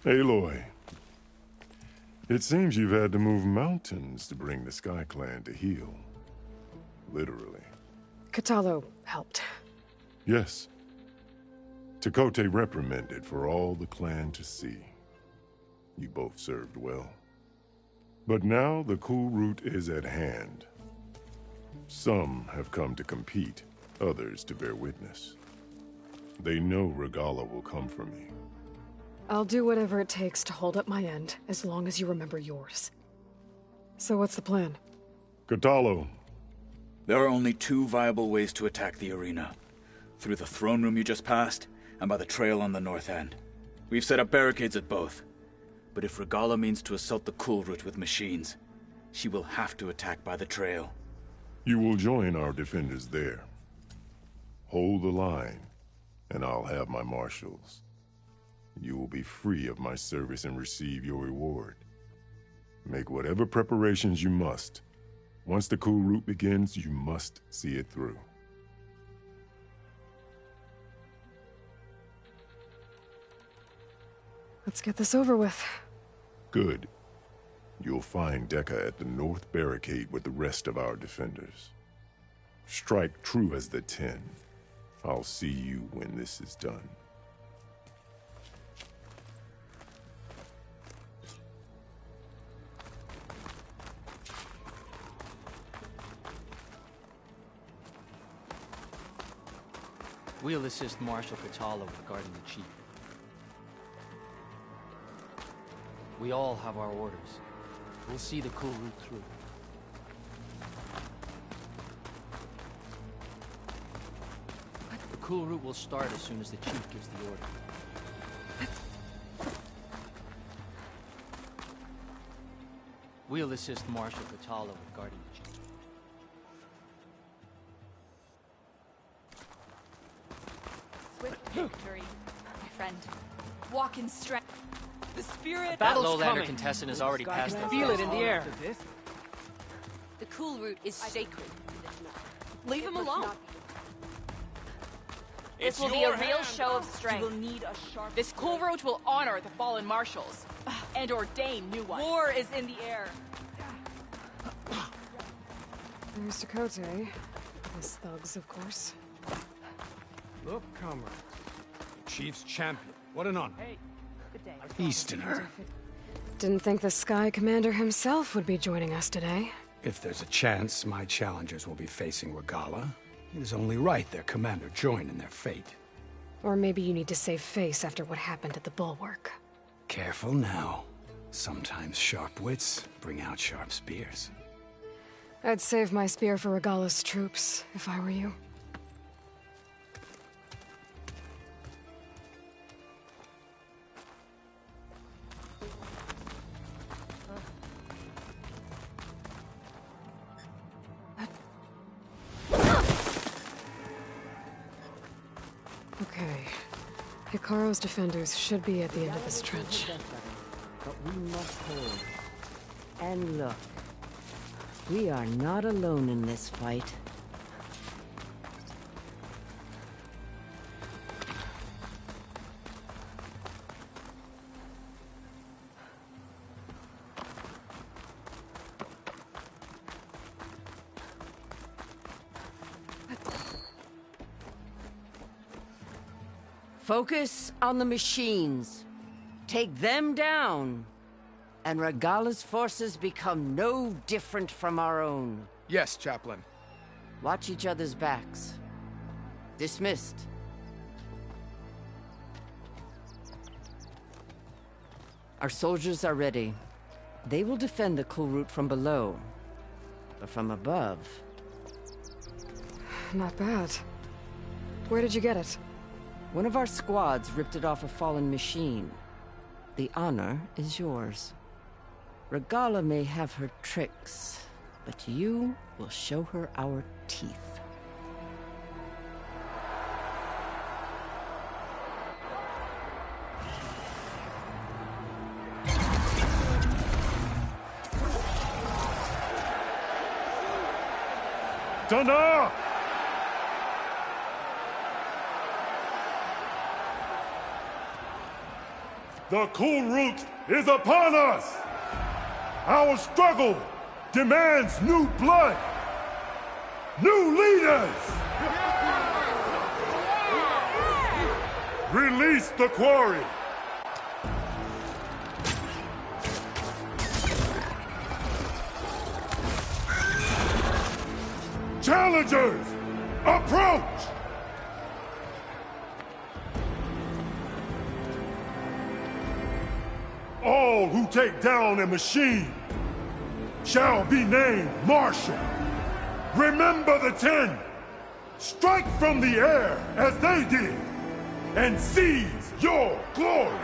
Aloy, it seems you've had to move mountains to bring the Sky Clan to heel. Literally. Kotallo helped. Yes. Tekotteh reprimanded for all the clan to see. You both served well. But now the Kulrut is at hand. Some have come to compete, others to bear witness. They know Regalla will come for me. I'll do whatever it takes to hold up my end, as long as you remember yours. So what's the plan? Kotallo. There are only two viable ways to attack the arena. Through the throne room you just passed, and by the trail on the north end. We've set up barricades at both. But if Regalla means to assault the Kulrut with machines, she will have to attack by the trail. You will join our defenders there. Hold the line, and I'll have my marshals. You will be free of my service and receive your reward. Make whatever preparations you must. Once the Kulrut begins, you must see it through. Let's get this over with. Good. You'll find Dekka at the north barricade with the rest of our defenders. Strike true as the 10. I'll see you when this is done. We'll assist Marshal Kotallo regarding the chief. We all have our orders. We'll see the Kulrut through. The Kulrut will start as soon as the chief gives the order. We'll assist Marshal Kotallo regarding the chief. Swift victory, my friend. Walk in strength. The spirit. That Lowlander contestant has already passed their Feel it in the air. The Kulrut is sacred. Leave him alone. This will be a real show of strength. This Kulrut will honor the fallen marshals and ordain new ones. War is in the air. There's Tekotteh. His thugs, of course. Look, comrades. The Chief's champion. What an honor. Hey, good day. Easterner. Didn't think the Sky Commander himself would be joining us today. If there's a chance my challengers will be facing Regalla, it is only right their commander join in their fate. Or maybe you need to save face after what happened at the Bulwark. Careful now. Sometimes sharp wits bring out sharp spears. I'd save my spear for Regalla's troops, if I were you. Okay. Hikaru's defenders should be at the end of this trench. But we must hold. And look. We are not alone in this fight. Focus on the machines. Take them down. And Regalla's forces become no different from our own. Yes, Chaplain. Watch each other's backs. Dismissed. Our soldiers are ready. They will defend the Kulrut from below. But from above... Not bad. Where did you get it? One of our squads ripped it off a fallen machine. The honor is yours. Regalla may have her tricks, but you will show her our teeth. Dana! The Kulrut is upon us! Our struggle demands new blood! New leaders! Release the quarry! Challengers, approach! All who take down a machine shall be named Marshal. Remember the 10. Strike from the air as they did, and seize your glory.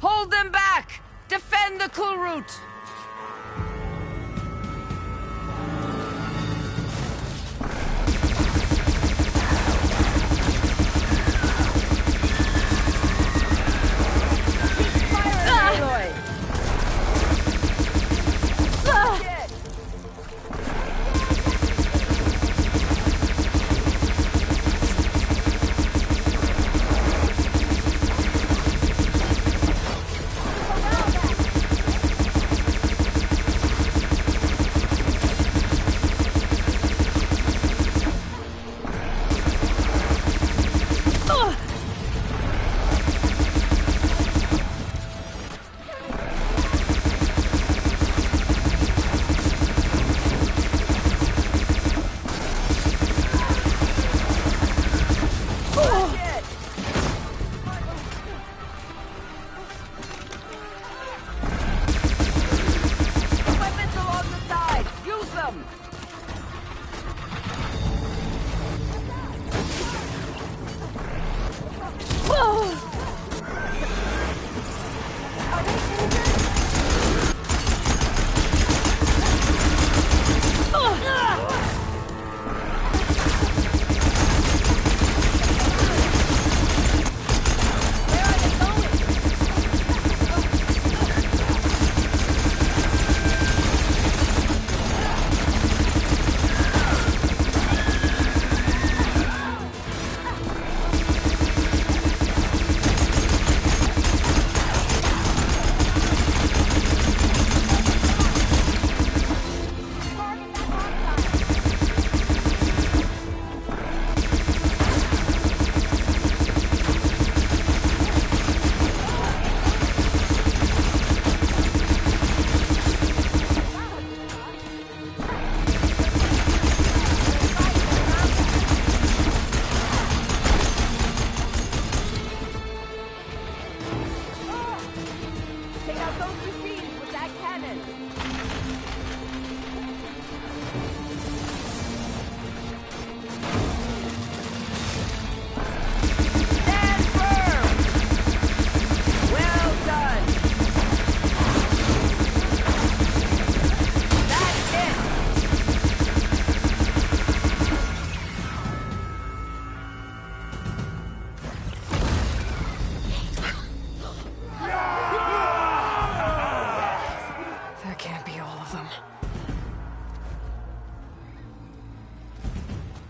Hold them back! Defend the Kulrut!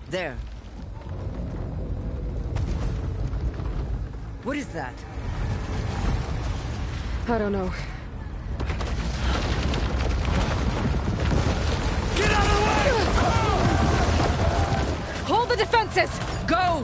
There. What is that? I don't know. Get out of the way! Hold the defenses! Go!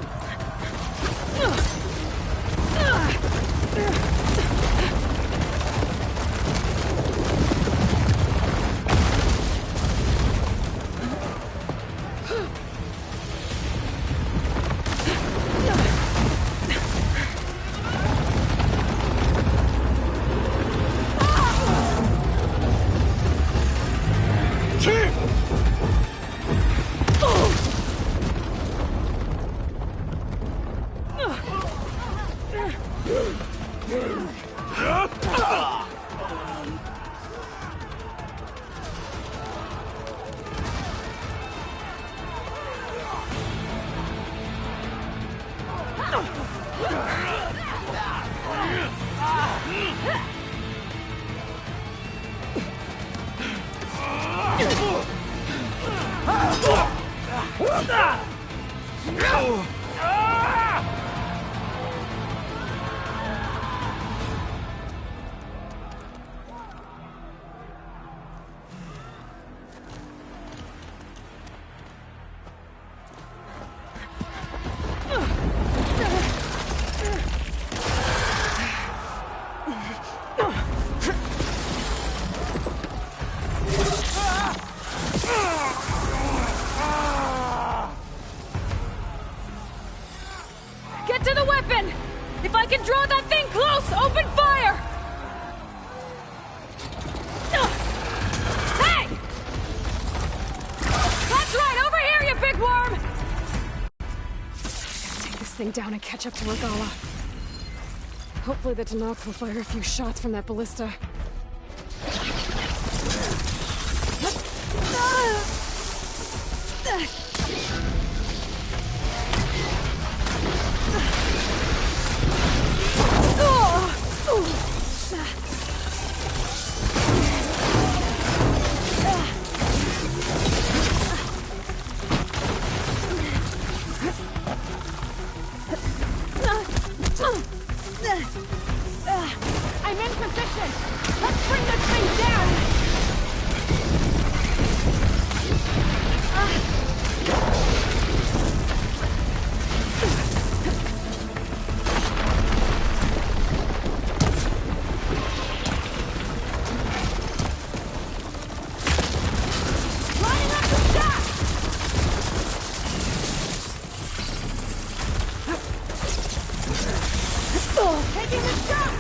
Get to the weapon! If I can draw that thing close, open fire! Hey! That's right, over here, you big worm! Take this thing down and catch up to Regala. Hopefully the Tenakth will fire a few shots from that ballista. I'm in position! Let's bring this thing down! Lining up the shot! Taking the shot!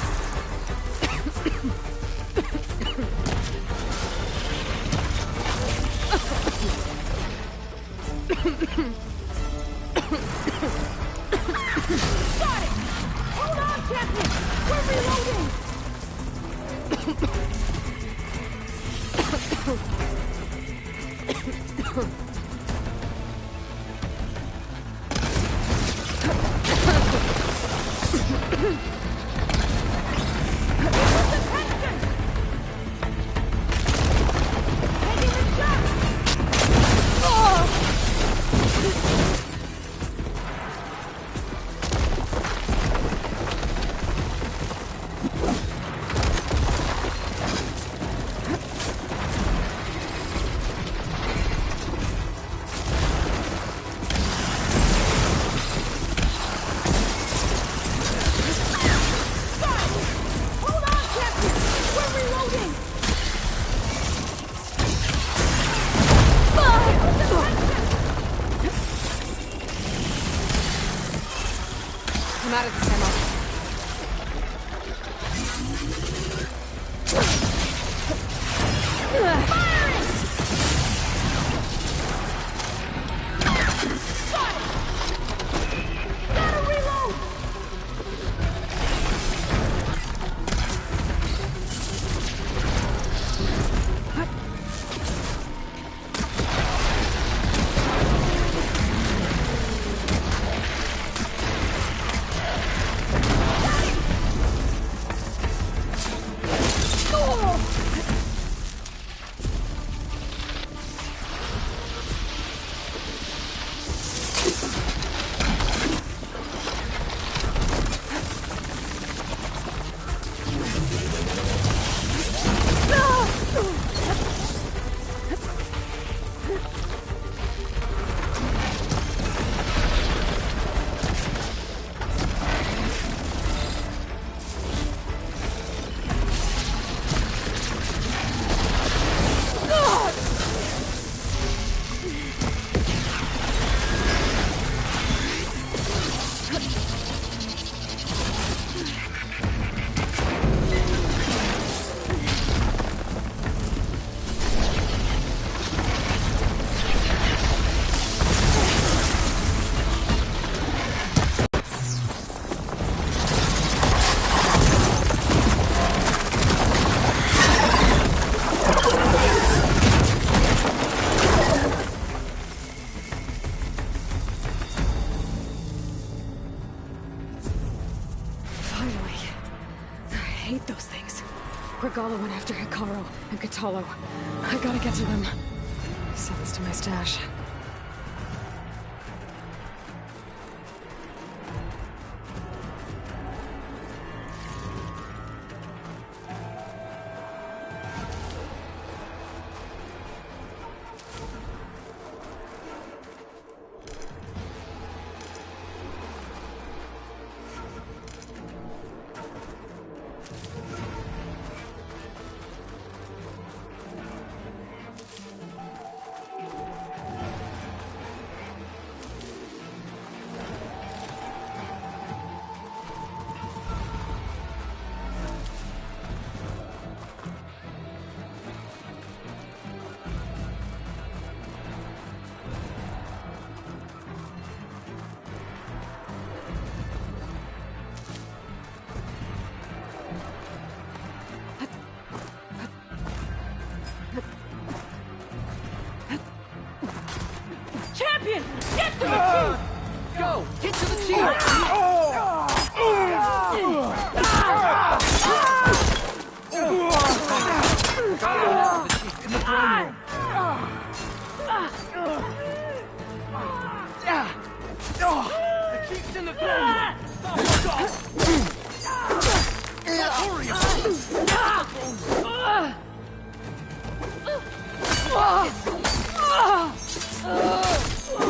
Got it! Hold on, Captain! We're reloading! Taking the shot! Hold on, Captain! We're reloading! Come out of this ammo. Gotta reload! hate those things. Regala went after Hekarro and Kotallo. I gotta get to them. Send this to my stash. Champion! Get to the chief! Go! Get to the chief! In the throne room. The chief's in the throne room.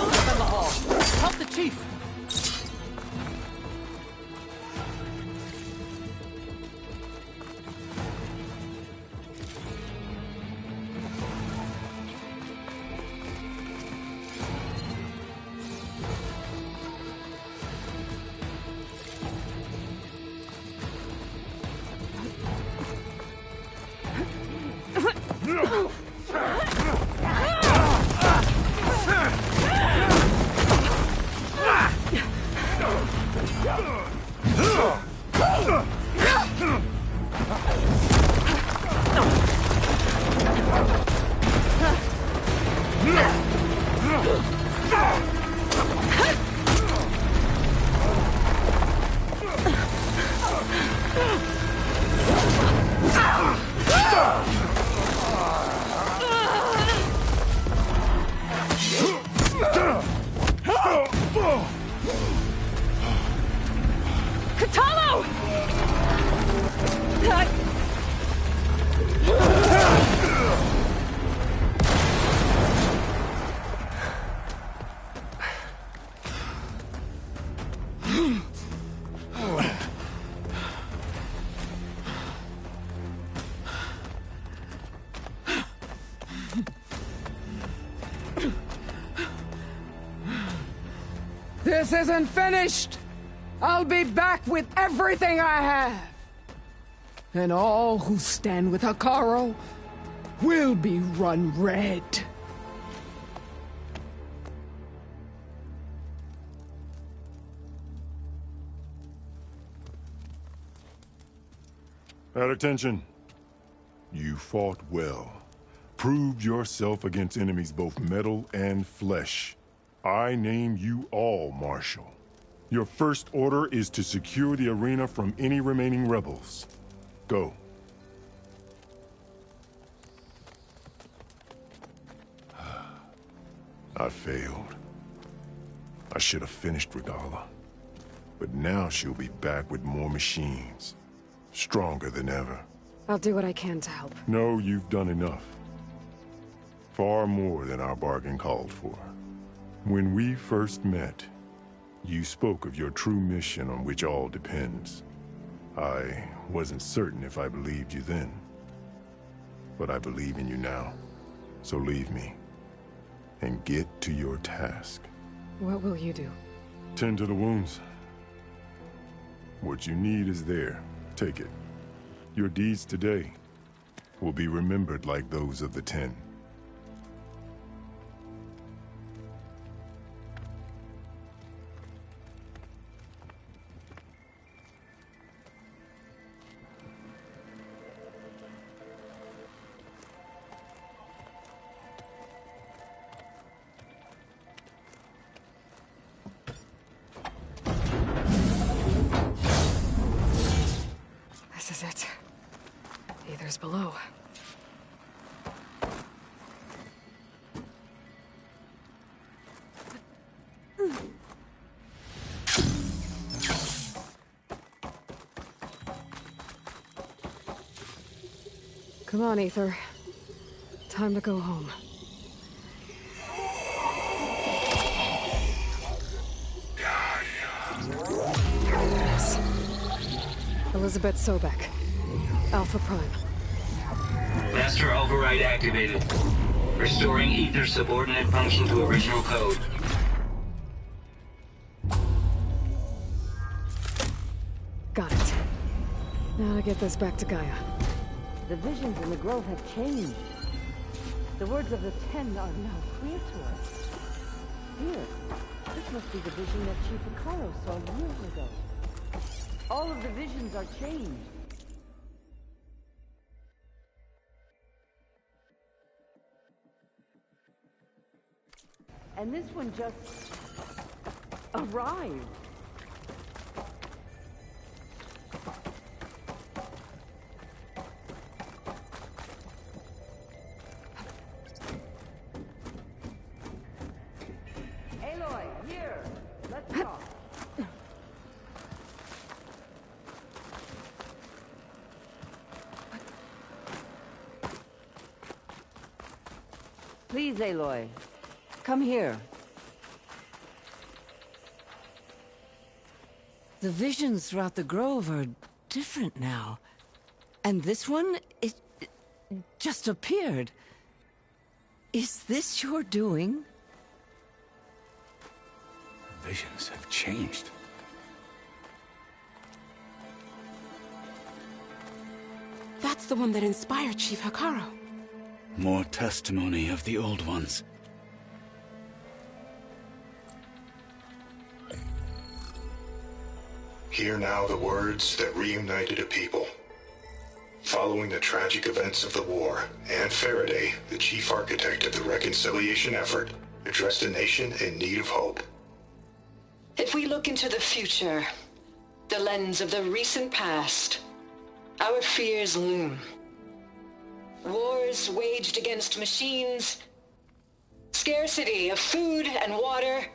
Defend the hall. Help the chief. Kotallo! This isn't finished! I'll be back with everything I have! And all who stand with Hekarro will be run red. At attention. You fought well. Proved yourself against enemies both metal and flesh. I name you all Marshal. Your first order is to secure the arena from any remaining rebels. Go. I failed. I should have finished Regala. But now she'll be back with more machines. Stronger than ever. I'll do what I can to help. No, you've done enough. Far more than our bargain called for. When we first met, you spoke of your true mission on which all depends. I wasn't certain if I believed you then. But I believe in you now. So leave me. And get to your task. What will you do? Tend to the wounds. What you need is there. Take it. Your deeds today will be remembered like those of the 10. This is it? Aether's below. Come on, Aether. Time to go home. Yes. Elizabeth Sobek. Alpha Prime. Master override activated. Restoring Aether's subordinate function to original code. Got it. Now to get this back to Gaia. The visions in the grove have changed. The words of the Ten are now clear to us. Here, this must be the vision that Chief Hekarro saw years ago. All of the visions are changed. And this one just arrived. Aloy, here. Let's talk. Please, Aloy. Come here. The visions throughout the grove are different now. And this one, it just appeared. Is this your doing? Visions have changed. That's the one that inspired Chief Hekarro. More testimony of the old ones. Hear now the words that reunited a people. Following the tragic events of the war, Anne Faraday, the chief architect of the reconciliation effort, addressed a nation in need of hope. If we look into the future, the lens of the recent past, our fears loom. Wars waged against machines, scarcity of food and water,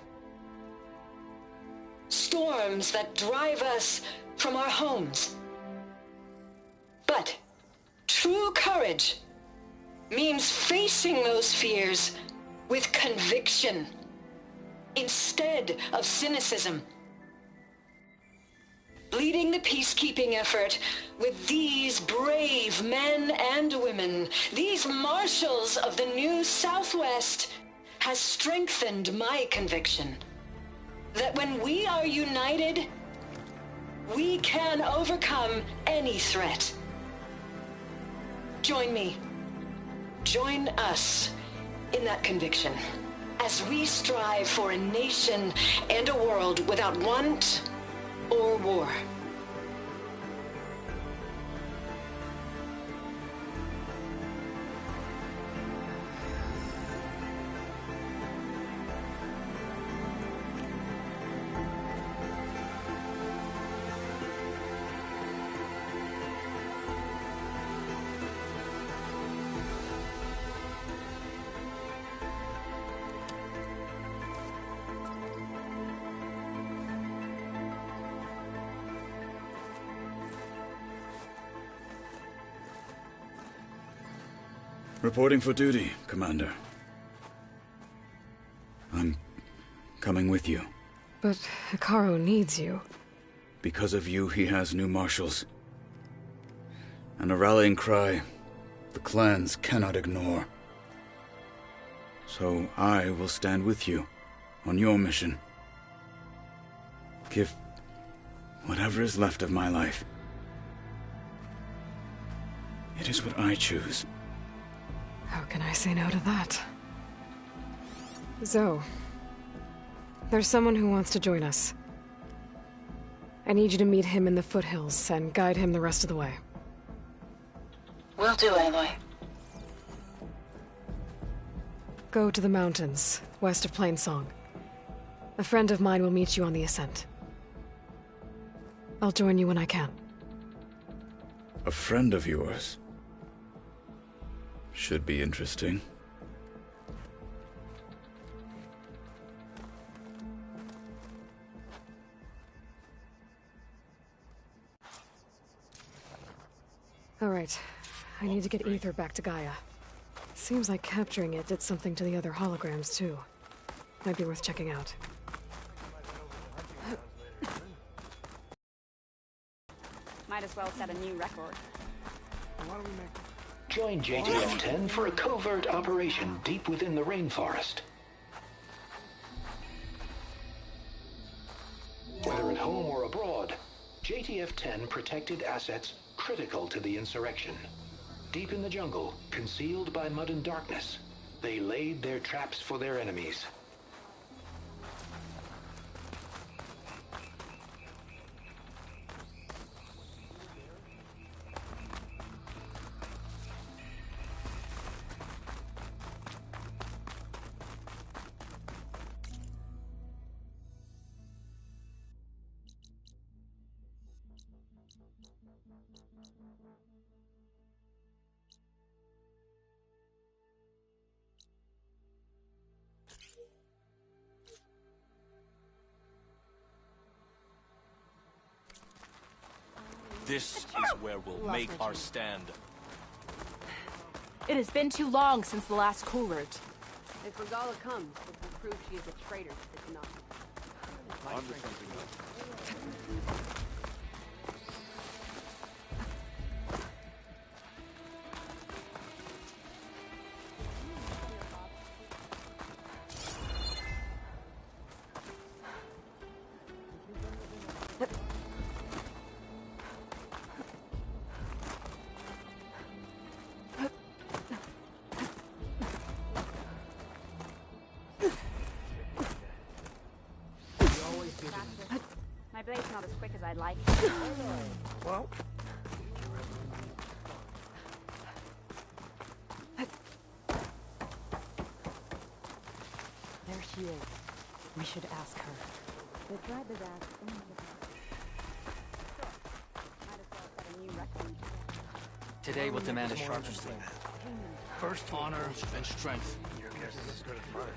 storms that drive us from our homes. But true courage means facing those fears with conviction instead of cynicism. Leading the peacekeeping effort with these brave men and women, these marshals of the new Southwest, has strengthened my conviction that when we are united, we can overcome any threat. Join me. Join us in that conviction as we strive for a nation and a world without want or war. Reporting for duty, Commander. I'm coming with you. But Hekarro needs you. Because of you, he has new marshals. And a rallying cry the clans cannot ignore. So I will stand with you on your mission. Give whatever is left of my life. It is what I choose. How can I say no to that? Zoe, there's someone who wants to join us. I need you to meet him in the foothills and guide him the rest of the way. Will do, Aloy. Go to the mountains, west of Plainsong. A friend of mine will meet you on the ascent. I'll join you when I can. A friend of yours. Should be interesting. All right. I need to get Ether back to Gaia. Seems like capturing it did something to the other holograms, too. Might be worth checking out. Might as well set a new record. Join JTF-10 for a covert operation deep within the rainforest. Whether at home or abroad, JTF-10 protected assets critical to the insurrection. Deep in the jungle, concealed by mud and darkness, they laid their traps for their enemies. This is where we'll make our stand. It has been too long since the last cool route. If Regalla comes, it will prove she is a traitor to the Nazi. On to something else. My blade's not as quick as I'd like. Well... There she is. We should ask her. The tribe is asked. Might as well set a new record. Today we'll demand a sharper stand. First, honor and strength. Your guess is as good as mine.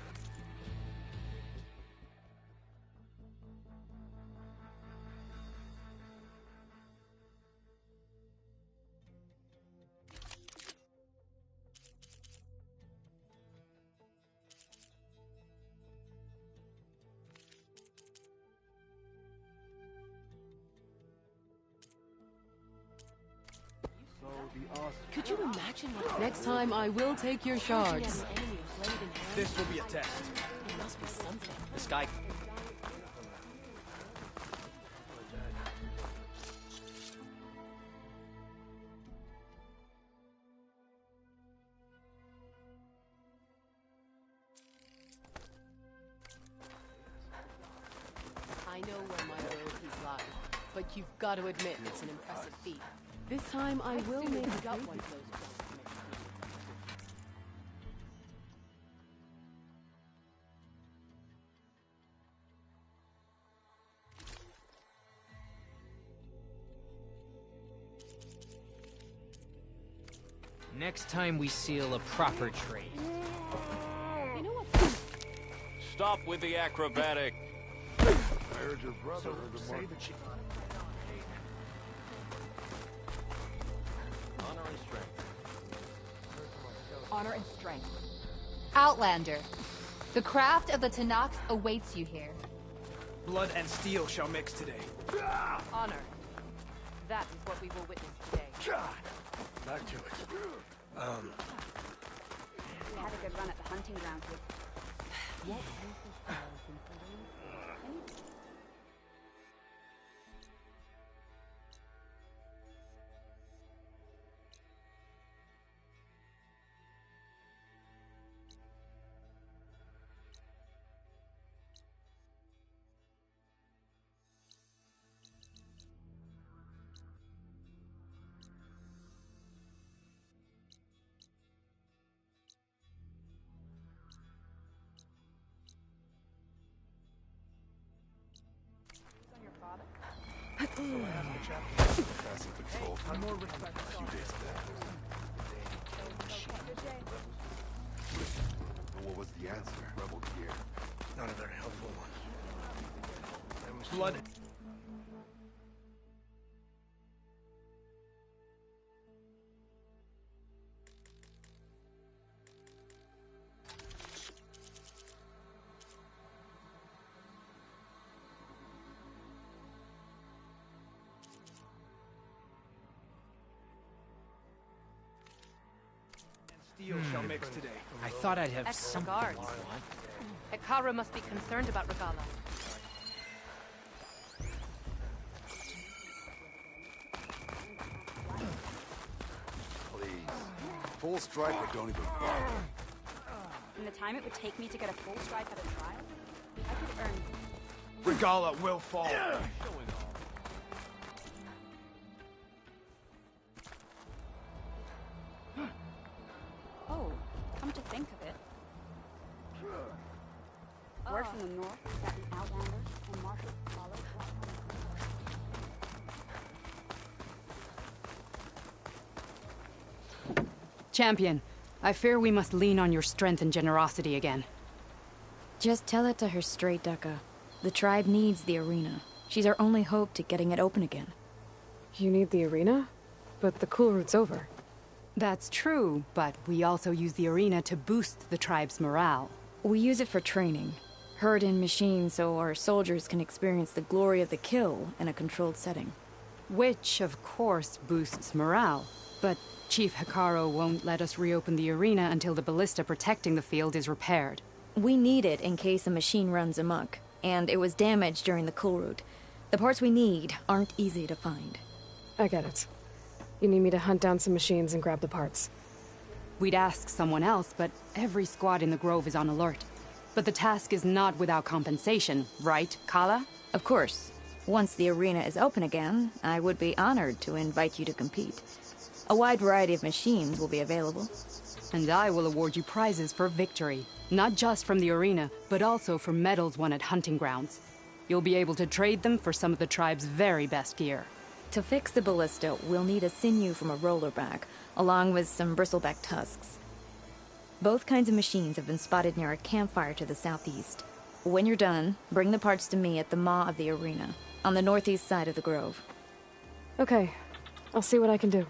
Could you imagine what... Next time I will take your shards. This will be a test. It must be something. This guy... I know where my loyalties lie, but you've got to admit it's an impressive feat. This time I will make a gut one of those jumps. Next time we seal a proper trade. You know what? Stop with the acrobatic. I heard your brother heard the mark. Honor and strength. Honor and strength. Outlander, the craft of the Tanakh awaits you here. Blood and steel shall mix today. Honor. That is what we will witness today. Back to it. We had a good run at the hunting grounds with... What? What was the answer? Rebel gear. Not a very helpful one. Blood. Steel shall mix today. I thought I'd have Extra something guards. you want. Hekara must be concerned about Regala. Please. Full striker don't even bother. In the time it would take me to get a full stripe at a trial, I could earn... Regala will fall. Oh, come to think of it. Word from the north is that the Outlanders and Marshal followed. Champion, I fear we must lean on your strength and generosity again. Just tell it to her straight, Dekka. The tribe needs the arena. She's our only hope to getting it open again. You need the arena? But the cool route's over. That's true, but we also use the arena to boost the tribe's morale. We use it for training. Herd in machines so our soldiers can experience the glory of the kill in a controlled setting. Which, of course, boosts morale. But Chief Hekarro won't let us reopen the arena until the ballista protecting the field is repaired. We need it in case a machine runs amok, and it was damaged during the cool route. The parts we need aren't easy to find. I get it. You need me to hunt down some machines and grab the parts. We'd ask someone else, but every squad in the Grove is on alert. But the task is not without compensation, right, Kala? Of course. Once the arena is open again, I would be honored to invite you to compete. A wide variety of machines will be available. And I will award you prizes for victory. Not just from the arena, but also for medals won at hunting grounds. You'll be able to trade them for some of the tribe's very best gear. To fix the ballista, we'll need a sinew from a rollerback, along with some bristleback tusks. Both kinds of machines have been spotted near a campfire to the southeast. When you're done, bring the parts to me at the maw of the arena, on the northeast side of the Grove. Okay. I'll see what I can do.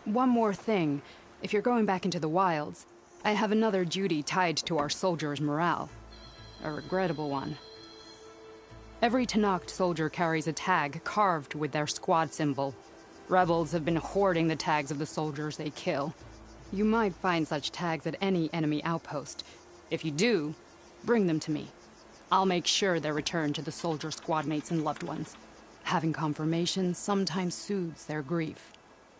One more thing. If you're going back into the wilds, I have another duty tied to our soldiers' morale. A regrettable one. Every Tenakth soldier carries a tag carved with their squad symbol. Rebels have been hoarding the tags of the soldiers they kill. You might find such tags at any enemy outpost. If you do, bring them to me. I'll make sure they're returned to the soldier squad mates and loved ones. Having confirmation sometimes soothes their grief.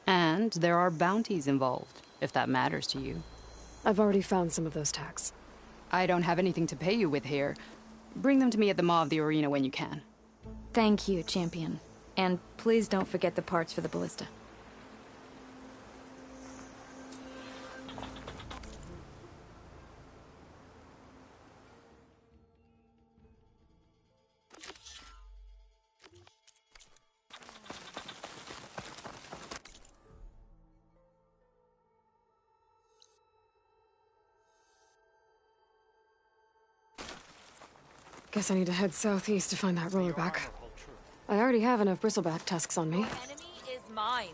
And there are bounties involved, if that matters to you. I've already found some of those tags. I don't have anything to pay you with here. Bring them to me at the maw of the arena when you can. Thank you, Champion. And please don't forget the parts for the ballista. Guess I need to head southeast to find that rollerback. I already have enough bristleback tusks on me. Enemy is mine.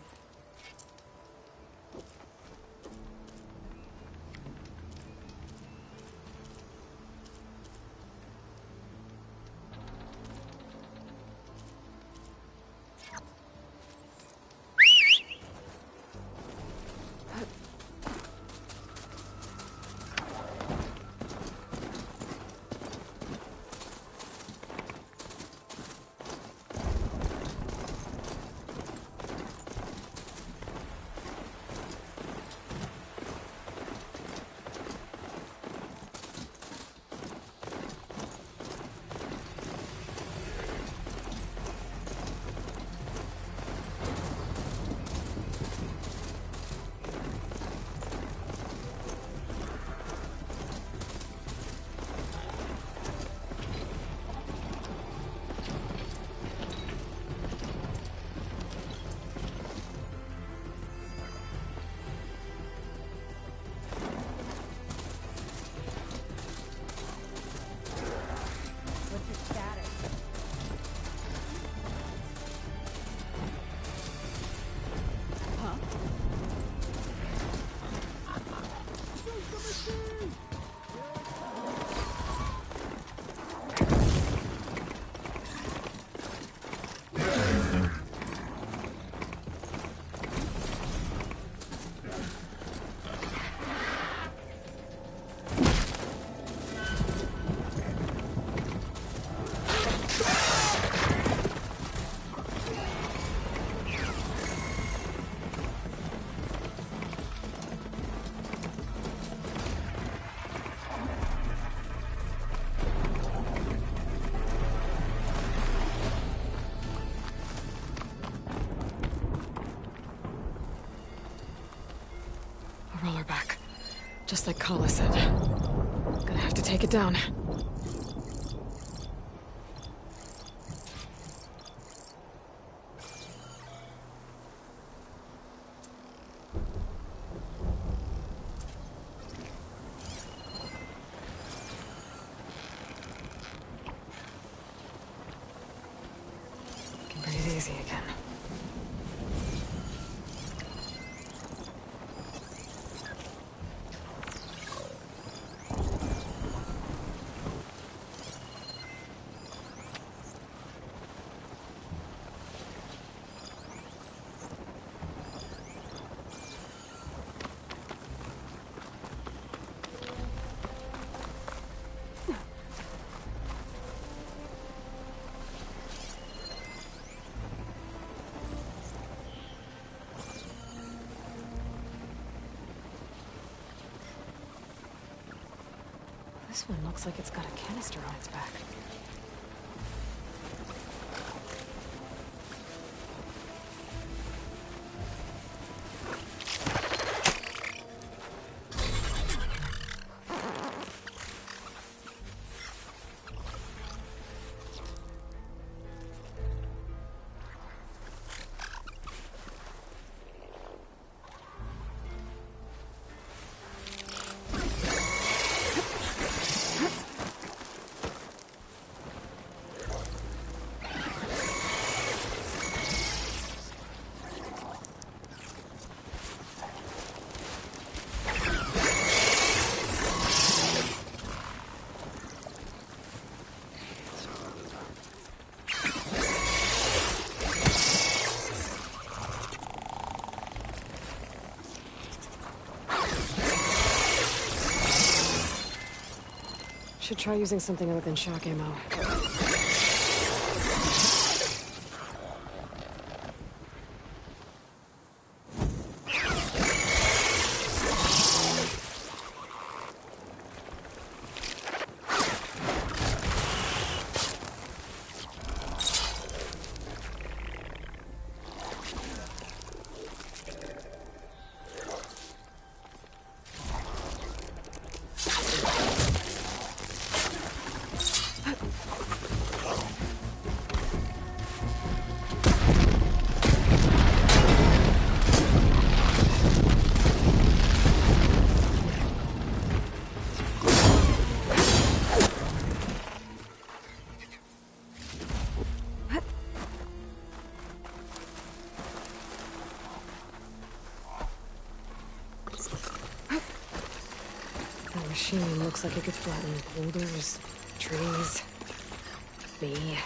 Just like Kala said. Gonna have to take it down. Can breathe easy again. This one looks like it's got a canister on its back. Should try using something other than shock ammo. That machine looks like it could flatten boulders, trees, me.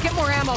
get more ammo.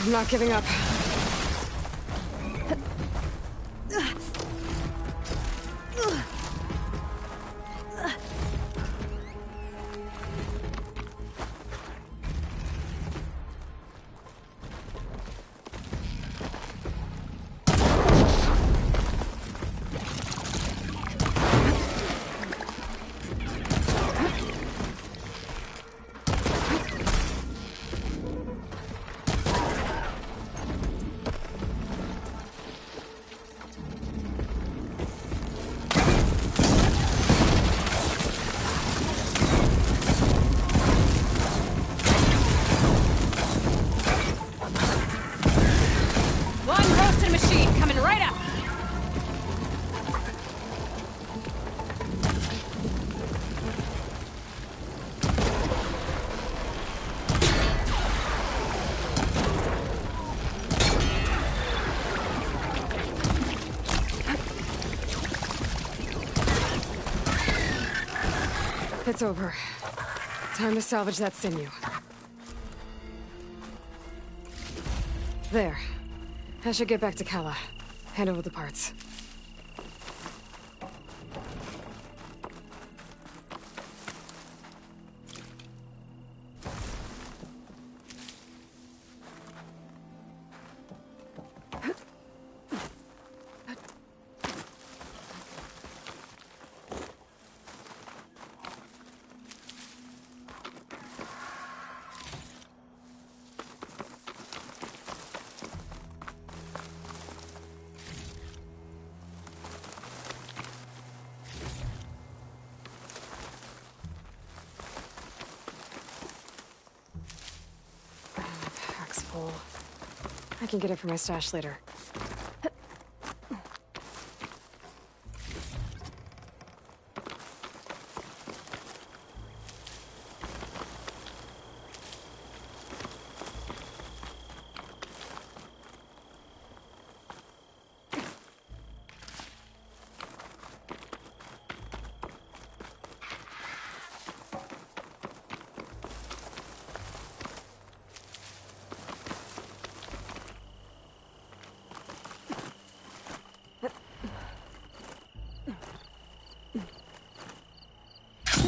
I'm not giving up. It's over. Time to salvage that sinew. There. I should get back to Kala. Hand over the parts. I can get it from my stash later.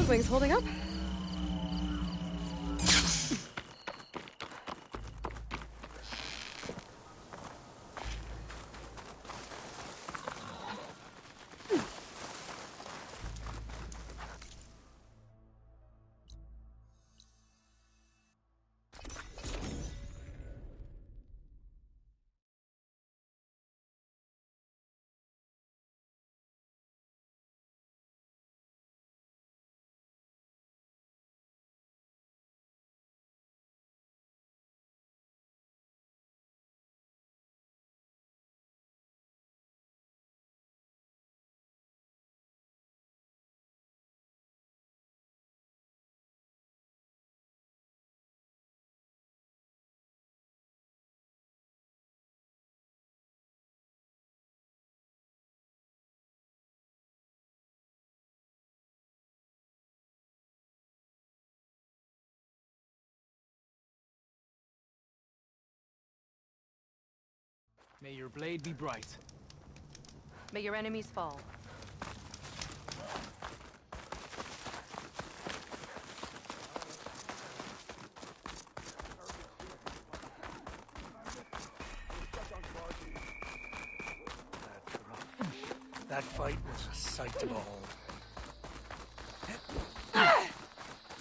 Wings holding up? May your blade be bright. May your enemies fall. That fight was a sight to behold.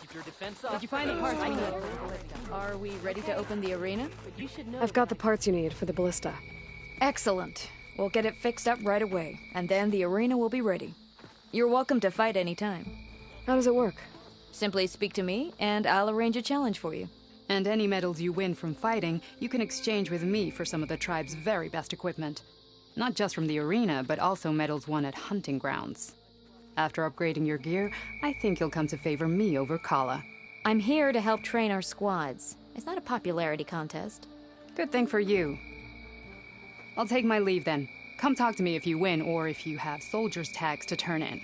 Keep your defense up. Did you find the parts you need? Are we ready to open the arena? I've got the parts you need for the ballista. Excellent. We'll get it fixed up right away, and then the arena will be ready. You're welcome to fight anytime. How does it work? Simply speak to me, and I'll arrange a challenge for you. And any medals you win from fighting, you can exchange with me for some of the tribe's very best equipment. Not just from the arena, but also medals won at hunting grounds. After upgrading your gear, I think you'll come to favor me over Kala. I'm here to help train our squads. It's not a popularity contest. Good thing for you. I'll take my leave then. Come talk to me if you win, or if you have soldiers' tags to turn in.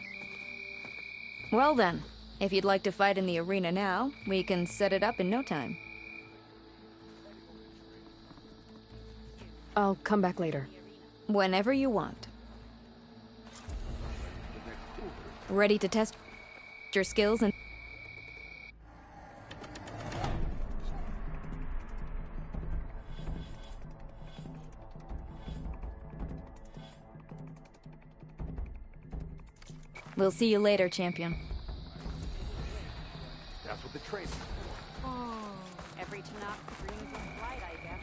Well then, if you'd like to fight in the arena now, we can set it up in no time. I'll come back later. Whenever you want. Ready to test your skills and... We'll see you later, champion. That's what the trade. Oh, every Tanakh dreams of flight, I guess.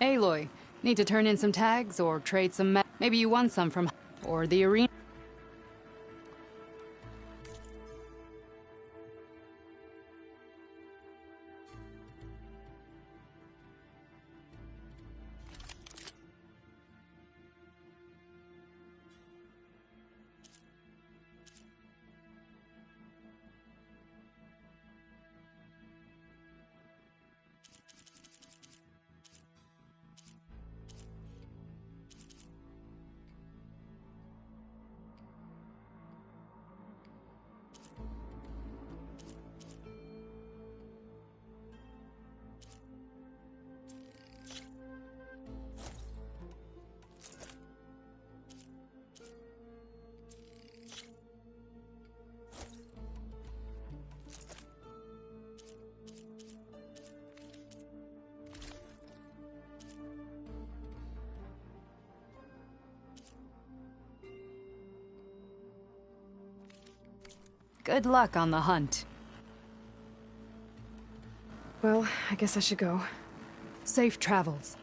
Aloy, need to turn in some tags or trade some maybe you won some from or the arena. Good luck on the hunt. Well, I guess I should go. Safe travels.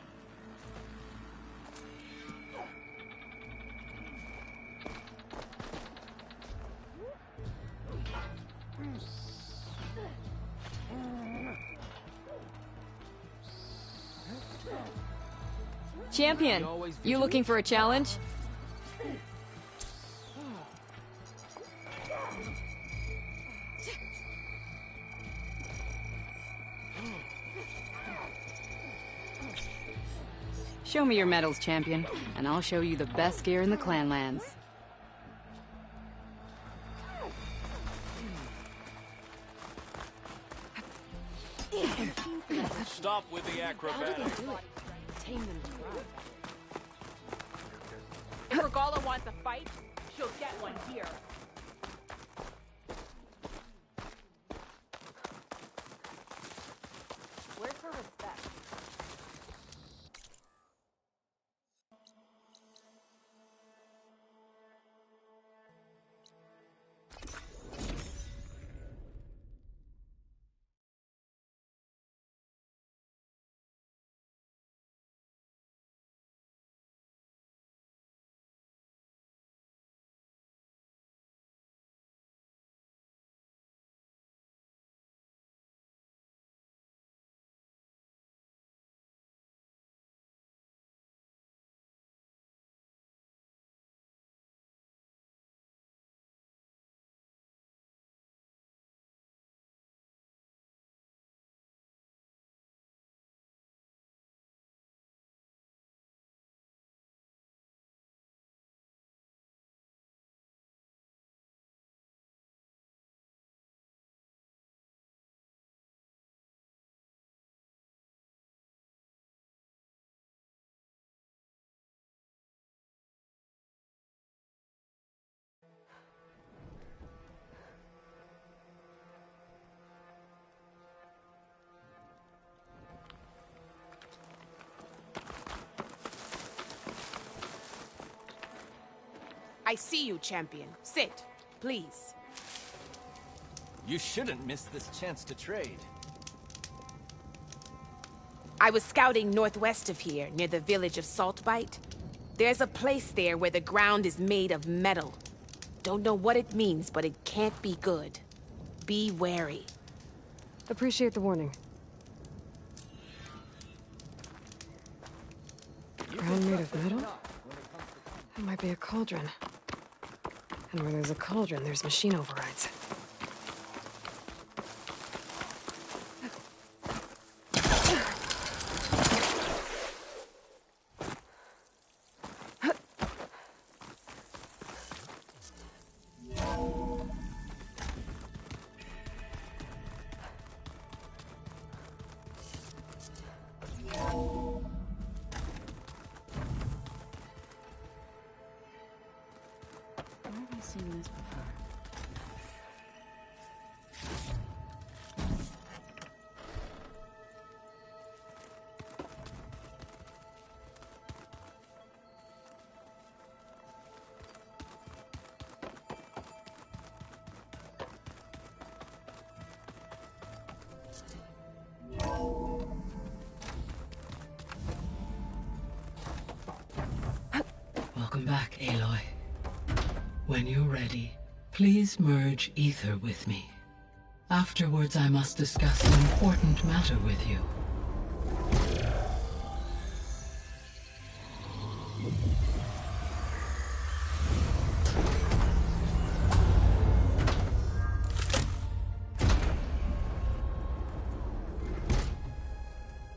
Champion, you looking for a challenge? Show me your medals, champion, and I'll show you the best gear in the Clanlands. Stop with the acrobatics. If Regala wants a fight, she'll get one here. Where's her respect? I see you, champion. Sit, please. You shouldn't miss this chance to trade. I was scouting northwest of here, near the village of Saltbite. There's a place there where the ground is made of metal. Don't know what it means, but it can't be good. Be wary. Appreciate the warning. Ground made of metal? That might be a cauldron. And where there's a cauldron, there's machine overrides. Welcome back, Aloy. When you're ready, please merge Ether with me. Afterwards, I must discuss an important matter with you.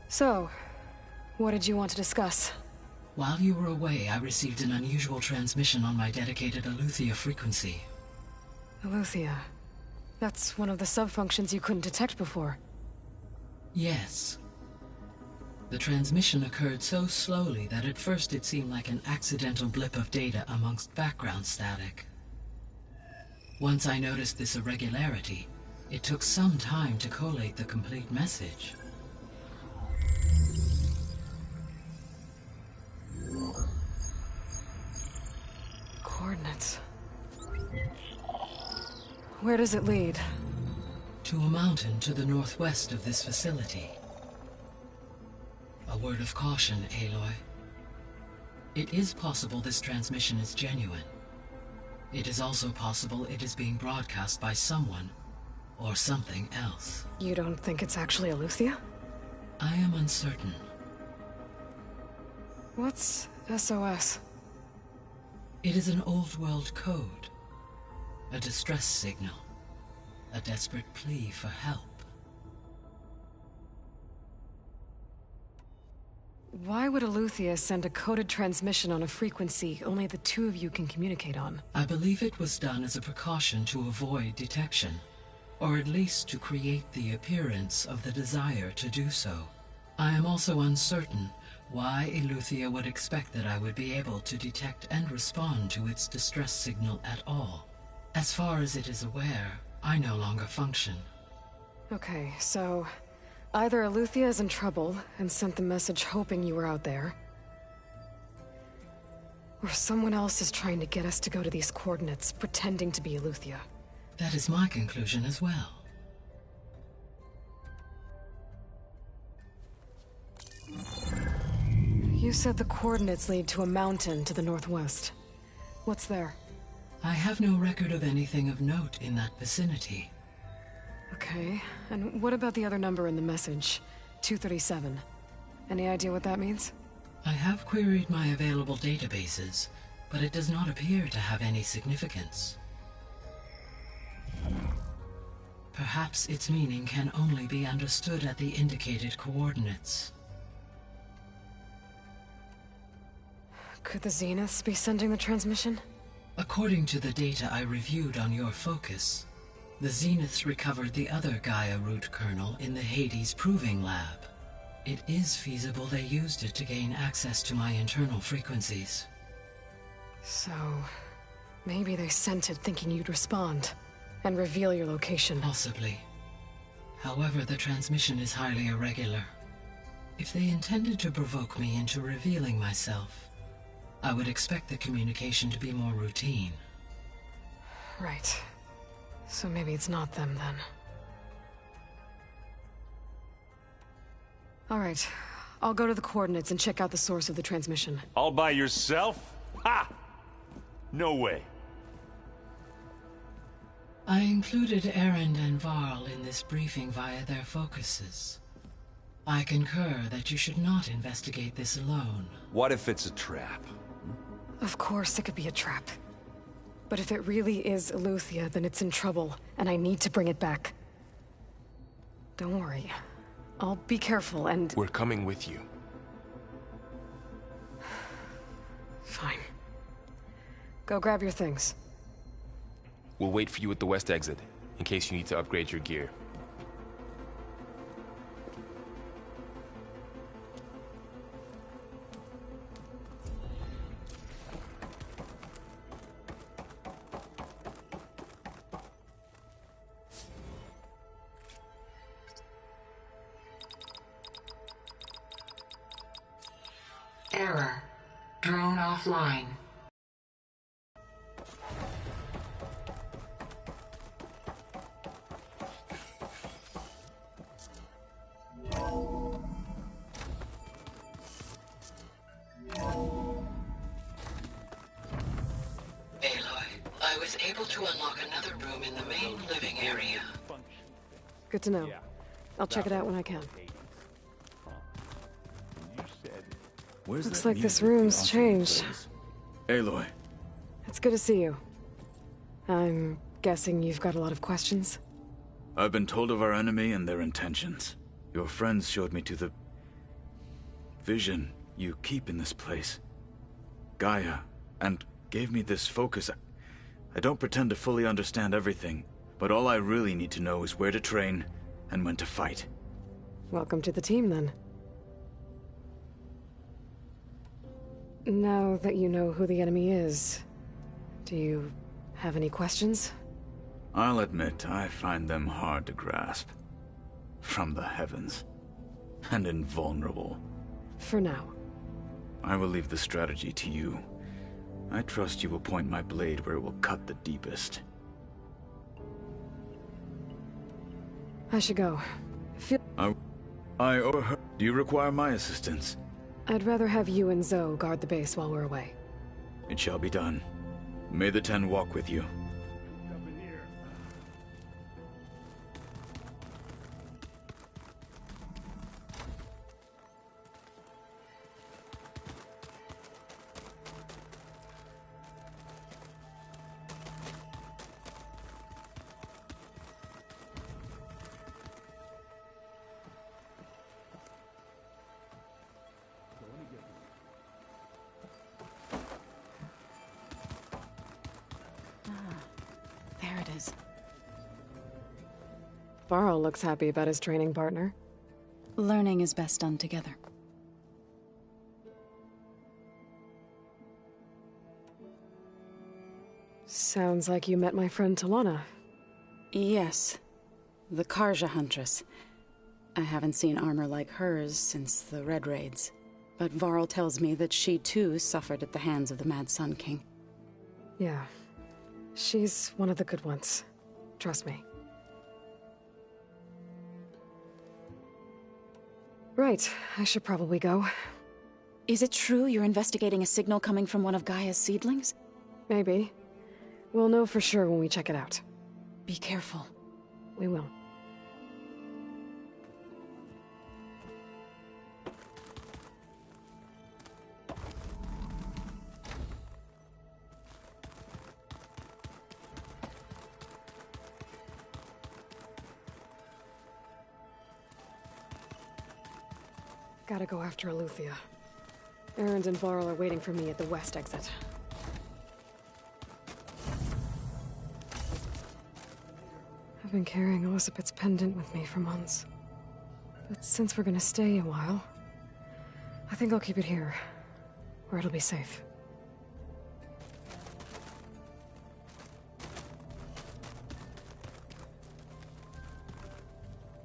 So, what did you want to discuss? While you were away, I received an unusual transmission on my dedicated Eleuthia frequency. Eleuthia. That's one of the sub-functions you couldn't detect before. Yes. The transmission occurred so slowly that at first it seemed like an accidental blip of data amongst background static. Once I noticed this irregularity, it took some time to collate the complete message. Coordinates. Where does it lead? To a mountain to the northwest of this facility. A word of caution, Aloy. It is possible this transmission is genuine. It is also possible it is being broadcast by someone or something else. You don't think it's actually Eleuthia? I am uncertain. What's SOS? It is an old-world code. A distress signal. A desperate plea for help. Why would Eleuthia send a coded transmission on a frequency only the two of you can communicate on? I believe it was done as a precaution to avoid detection, or at least to create the appearance of the desire to do so. I am also uncertain why Eleuthia would expect that I would be able to detect and respond to its distress signal at all. As far as it is aware, I no longer function. Okay, so either Eleuthia is in trouble and sent the message hoping you were out there, or someone else is trying to get us to go to these coordinates, pretending to be Eleuthia. That is my conclusion as well. You said the coordinates lead to a mountain to the northwest. What's there? I have no record of anything of note in that vicinity. Okay, and what about the other number in the message? 237. Any idea what that means? I have queried my available databases, but it does not appear to have any significance. Perhaps its meaning can only be understood at the indicated coordinates. Could the Zeniths be sending the transmission? According to the data I reviewed on your focus, the Zeniths recovered the other Gaia root kernel in the Hades Proving Lab. It is feasible they used it to gain access to my internal frequencies. So, maybe they sent it thinking you'd respond and reveal your location. Possibly. However, the transmission is highly irregular. If they intended to provoke me into revealing myself, I would expect the communication to be more routine. Right. So maybe it's not them, then. Alright. I'll go to the coordinates and check out the source of the transmission. All by yourself? Ha! No way. I included Erend and Varl in this briefing via their focuses. I concur that you should not investigate this alone. What if it's a trap? Of course it could be a trap. But if it really is Eleuthia, then it's in trouble, and I need to bring it back. Don't worry. I'll be careful and... We're coming with you. Fine. Go grab your things. We'll wait for you at the west exit, in case you need to upgrade your gear. Error. Drone offline. I was able to unlock another room in the main living area. Good to know. I'll check it out when I can. Looks like this room's changed. Aloy. It's good to see you. I'm guessing you've got a lot of questions? I've been told of our enemy and their intentions. Your friends showed me to the vision you keep in this place. Gaia, and gave me this focus. I don't pretend to fully understand everything, but all I really need to know is where to train and when to fight. Welcome to the team, then. Now that you know who the enemy is, do you have any questions? I'll admit, I find them hard to grasp. From the heavens. And invulnerable. For now. I will leave the strategy to you. I trust you will point my blade where it will cut the deepest. I should go. I or her. Do you require my assistance? I'd rather have you and Zoe guard the base while we're away. It shall be done. May the Ten walk with you. There it is. Varl looks happy about his training partner. Learning is best done together. Sounds like you met my friend Talana. Yes. The Karja Huntress. I haven't seen armor like hers since the Red Raids. But Varl tells me that she too suffered at the hands of the Mad Sun King. Yeah. She's one of the good ones. Trust me. Right, I should probably go. Is it true you're investigating a signal coming from one of Gaia's seedlings? Maybe. We'll know for sure when we check it out. Be careful. We will. Gotta go after Eleuthia. Erend and Varl are waiting for me at the west exit. I've been carrying Elizabeth's pendant with me for months. But since we're gonna stay a while, I think I'll keep it here, where it'll be safe.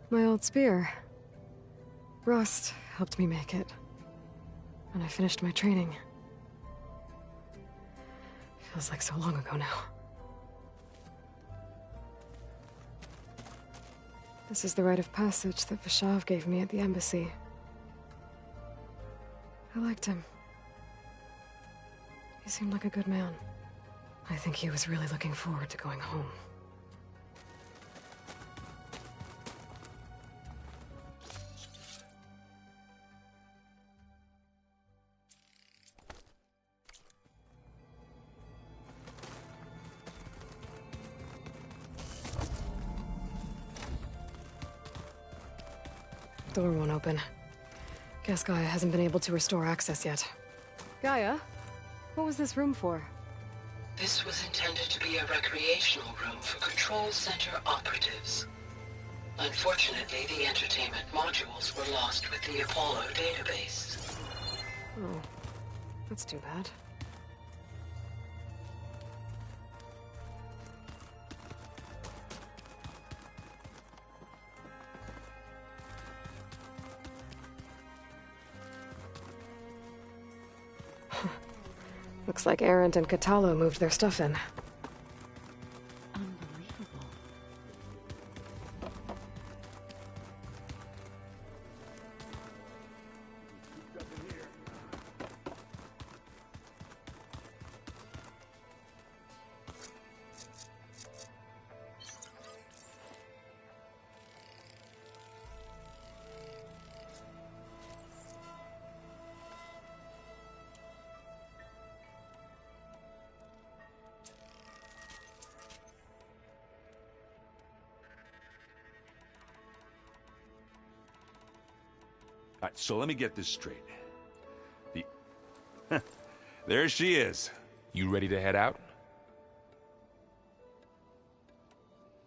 My old spear. Rust helped me make it. And I finished my training. Feels like so long ago now. This is the rite of passage that Vashav gave me at the embassy. I liked him. He seemed like a good man. I think he was really looking forward to going home. Door won't open. Guess Gaia hasn't been able to restore access yet. Gaia? What was this room for? This was intended to be a recreational room for Control Center operatives. Unfortunately, the entertainment modules were lost with the Apollo database. Oh, that's too bad. Looks like Erend and Katalo moved their stuff in. All right, so let me get this straight. There she is. You ready to head out?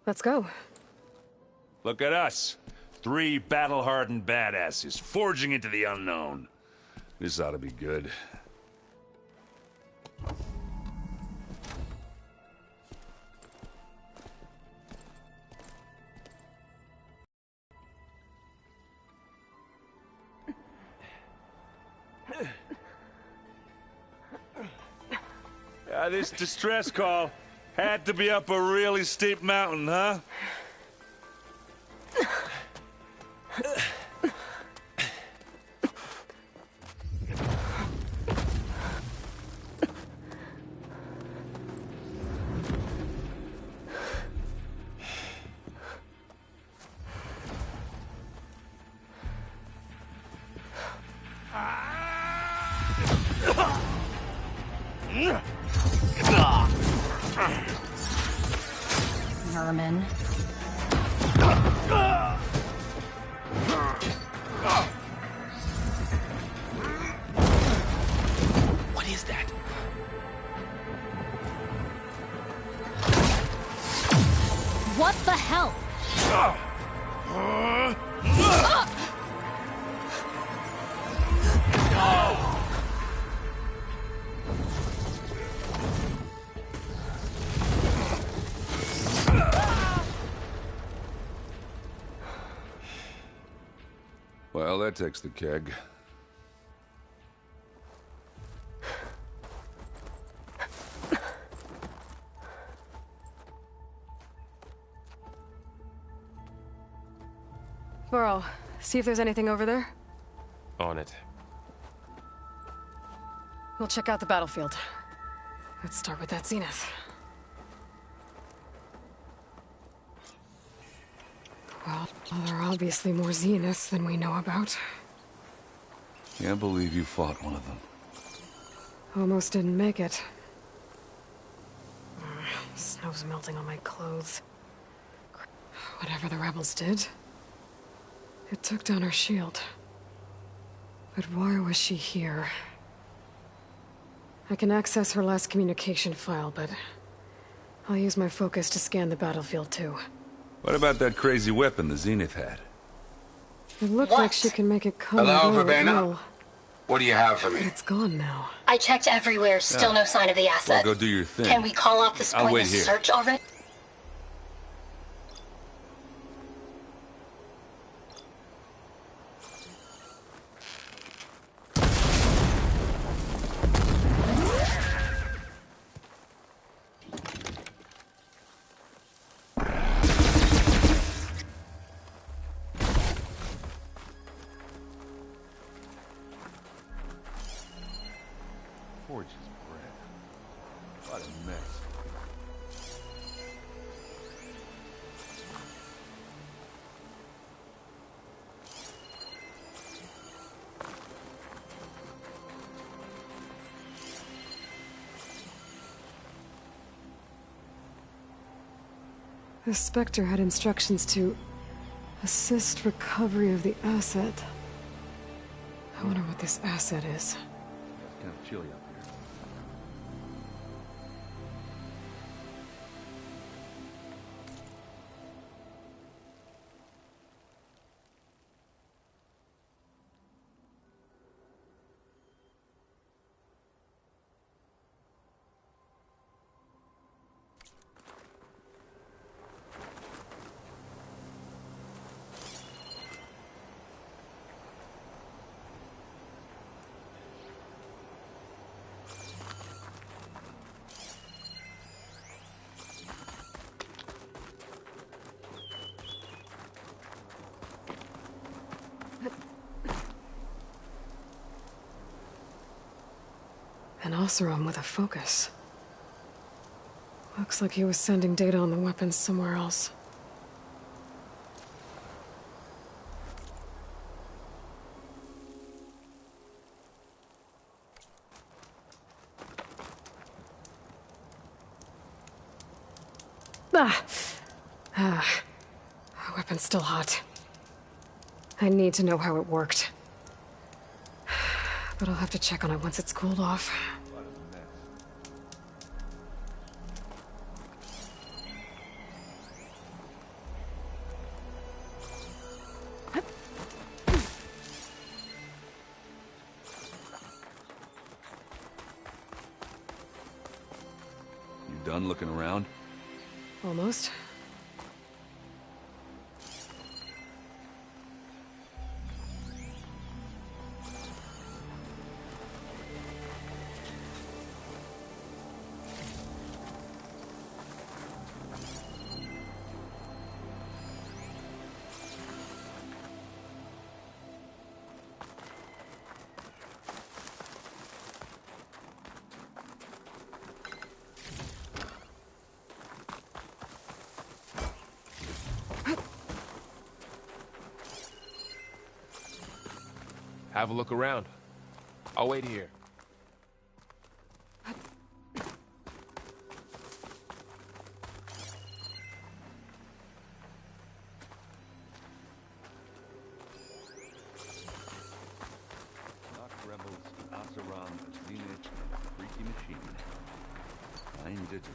Let's go. Look at us. 3 battle-hardened badasses forging into the unknown. This ought to be good. This distress call had to be up a really steep mountain, huh? Vermin. What is that? What the hell? Well, that takes the keg. Burrow, see if there's anything over there. On it. We'll check out the battlefield. Let's start with that zenith. Well, there are obviously more zeniths than we know about. Can't believe you fought one of them. Almost didn't make it. Snow's melting on my clothes. Whatever the rebels did, it took down her shield. But why was she here? I can access her last communication file, but I'll use my focus to scan the battlefield too. What about that crazy weapon the Zenith had? It looked like she can make it come Hello, and go at Verbena? will. What do you have for me? It's gone now. I checked everywhere, still no sign of the asset. Well, go do your thing. Can we call off this I'll wait pointless here. search already? Gorgeous bread. What a mess. The Spectre had instructions to assist recovery of the asset. I wonder what this asset is. It's kind of chilly up here. An Oseram with a focus. Looks like he was sending data on the weapons somewhere else. Weapon's still hot. I need to know how it worked. But I'll have to check on it once it's cooled off. You done looking around? Almost. Have a look around. I'll wait here. Rebels, Oseram, Zenith, and a freaky machine. Fine digital.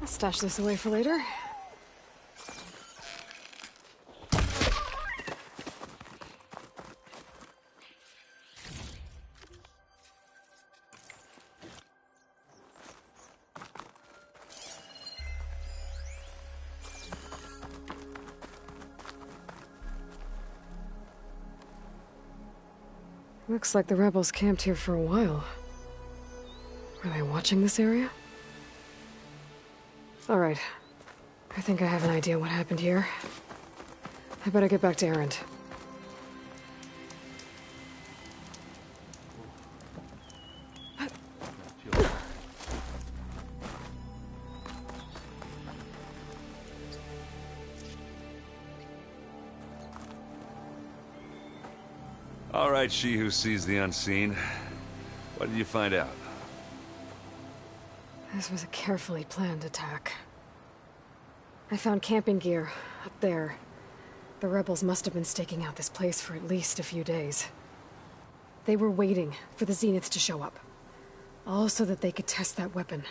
Stash this away for later. Looks like the rebels camped here for a while. Were they watching this area? All right. I think I have an idea what happened here. I better get back to Erend. All right, she who sees the unseen. What did you find out? This was a carefully planned attack. I found camping gear up there. The rebels must have been staking out this place for at least a few days. They were waiting for the Zeniths to show up. All so that they could test that weapon.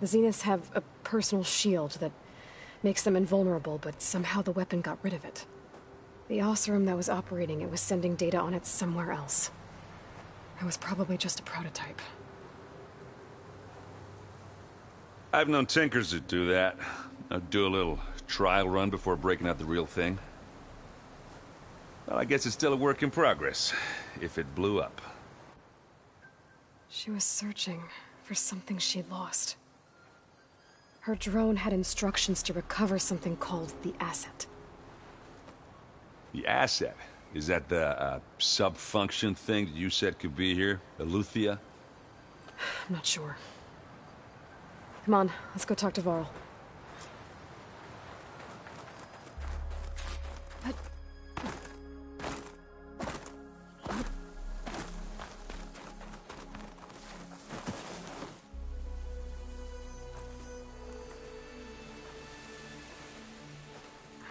The Zeniths have a personal shield that makes them invulnerable, but somehow the weapon got rid of it. The Oseram that was operating it was sending data on it somewhere else. It was probably just a prototype. I've known tinkers that do that. I'd do a little trial run before breaking out the real thing. Well, I guess it's still a work in progress, if it blew up. She was searching for something she lost. Her drone had instructions to recover something called the Asset. The Asset? Is that the sub-function thing that you said could be here? Eleuthia? I'm not sure. Come on, let's go talk to Varl.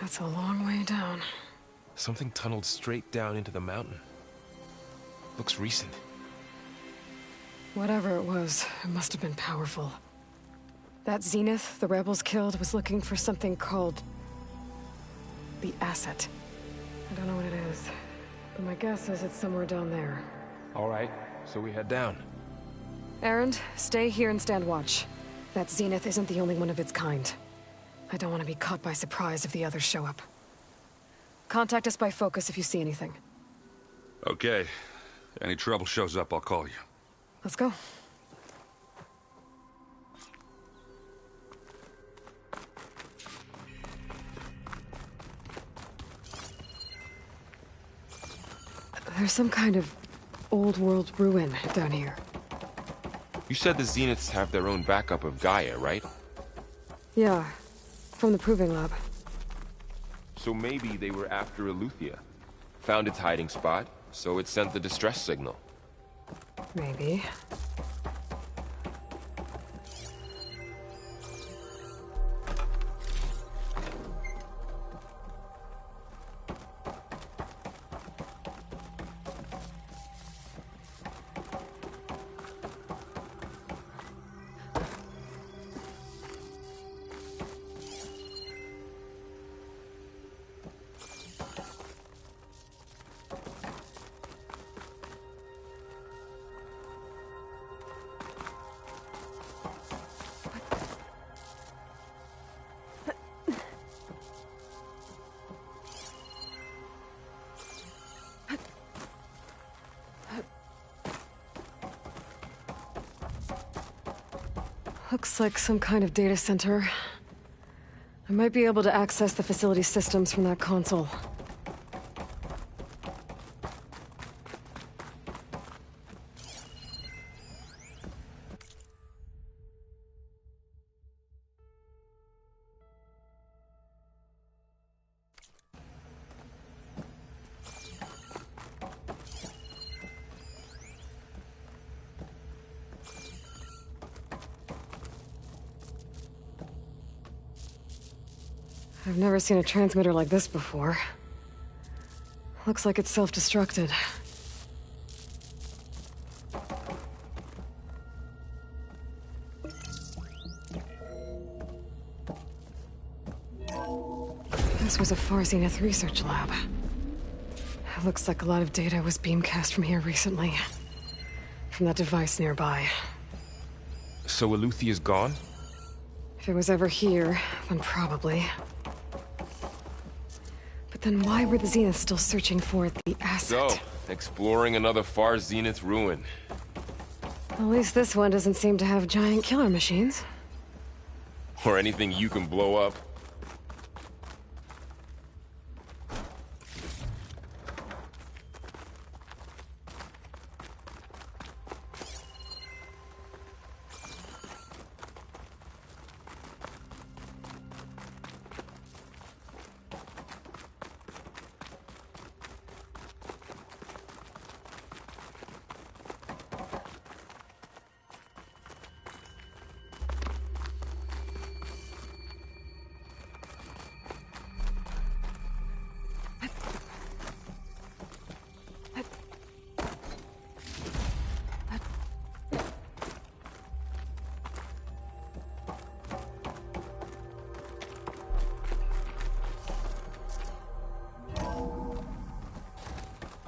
That's a long way down. Something tunneled straight down into the mountain. Looks recent. Whatever it was, it must have been powerful. That Zenith the rebels killed was looking for something called the Asset. I don't know what it is, but my guess is it's somewhere down there. All right, so we head down. Erend, stay here and stand watch. That Zenith isn't the only one of its kind. I don't want to be caught by surprise if the others show up. Contact us by focus if you see anything. Okay. Any trouble shows up, I'll call you. Let's go. There's some kind of old-world ruin down here. You said the Zeniths have their own backup of Gaia, right? Yeah, from the Proving Lab. So maybe they were after Eleuthia. Found its hiding spot, so it sent the distress signal. Maybe. Looks like some kind of data center. I might be able to access the facility systems from that console. I've never seen a transmitter like this before. Looks like it's self-destructed. This was a Far Zenith research lab. It looks like a lot of data was beamcast from here recently. From that device nearby. So Eleuthia's gone? If it was ever here, then probably. But then why were the Zeniths still searching for the Asset? So, exploring another Far Zenith ruin. At least this one doesn't seem to have giant killer machines. Or anything you can blow up.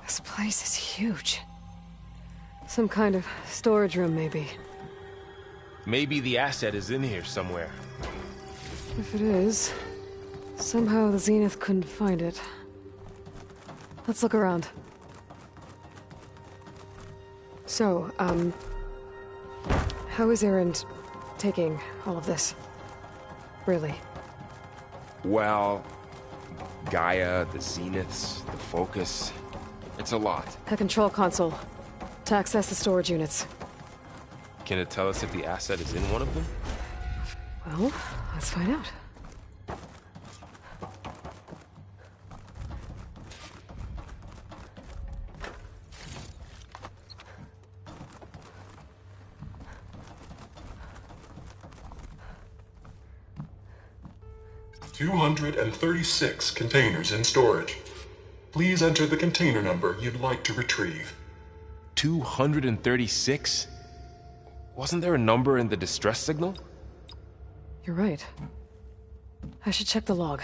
This place is huge. Some kind of storage room, maybe. Maybe the Asset is in here somewhere. If it is, somehow the Zenith couldn't find it. Let's look around. How is Erend taking all of this? Really? Well, Gaia, the Zeniths, the Focus. It's a lot. A control console. To access the storage units. Can it tell us if the asset is in one of them? Well, let's find out. $236 containers in storage. Please enter the container number you'd like to retrieve. 236? Wasn't there a number in the distress signal? You're right. I should check the log.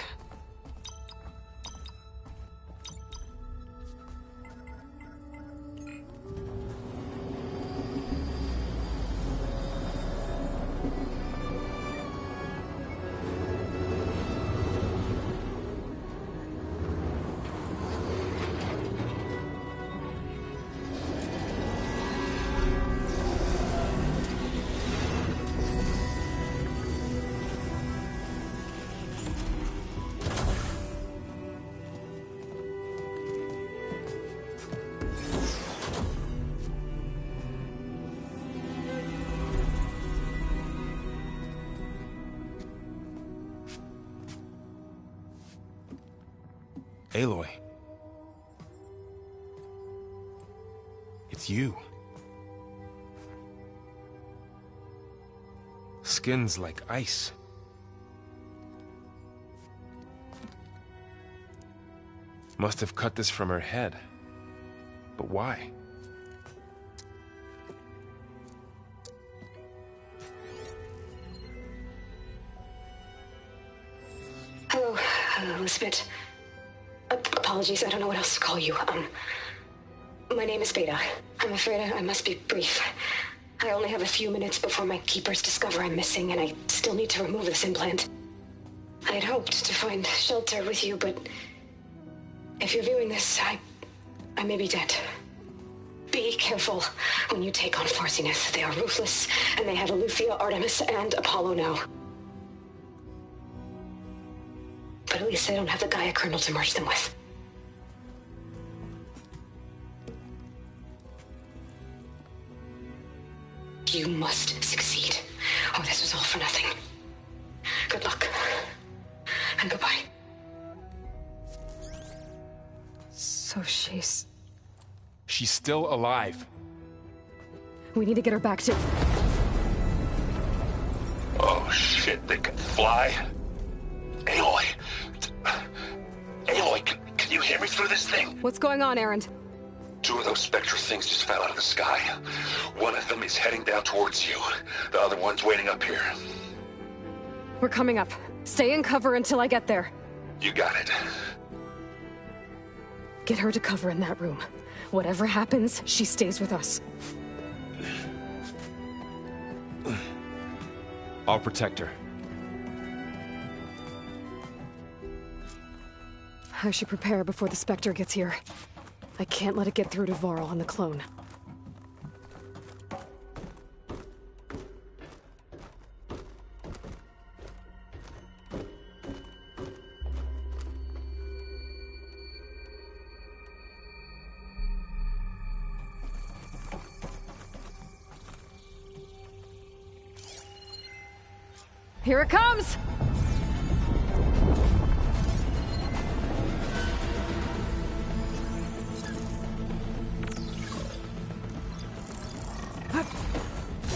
Aloy. It's you. Skin's like ice. Must have cut this from her head. But why? Hello, Elizabeth. Apologies, I don't know what else to call you. My name is Beta. I'm afraid I must be brief. I only have a few minutes before my keepers discover I'm missing, and I still need to remove this implant. I had hoped to find shelter with you, but if you're viewing this, I may be dead. Be careful when you take on Far Zenith. They are ruthless, and they have Eleuthia, Artemis, and Apollo now. But at least they don't have the Gaia kernel to merge them with. You must succeed. Oh, this was all for nothing. Good luck. And goodbye. So she's still alive. We need to get her back to... Oh shit, they can fly? Aloy! Aloy, can you hear me through this thing? What's going on, Erend? Two of those Spectre things just fell out of the sky. One of them is heading down towards you. The other one's waiting up here. We're coming up. Stay in cover until I get there. You got it. Get her to cover in that room. Whatever happens, she stays with us. I'll protect her. I should prepare before the Spectre gets here. I can't let it get through to Varl and the clone. Here it comes!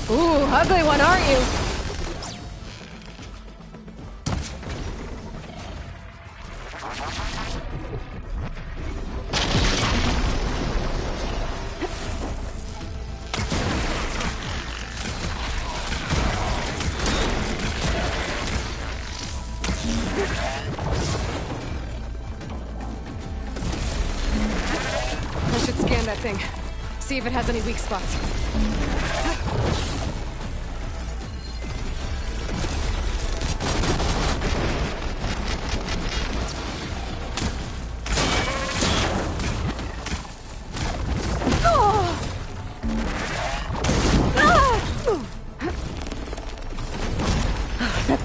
Ooh, ugly one, aren't you? I should scan that thing. See if it has any weak spots.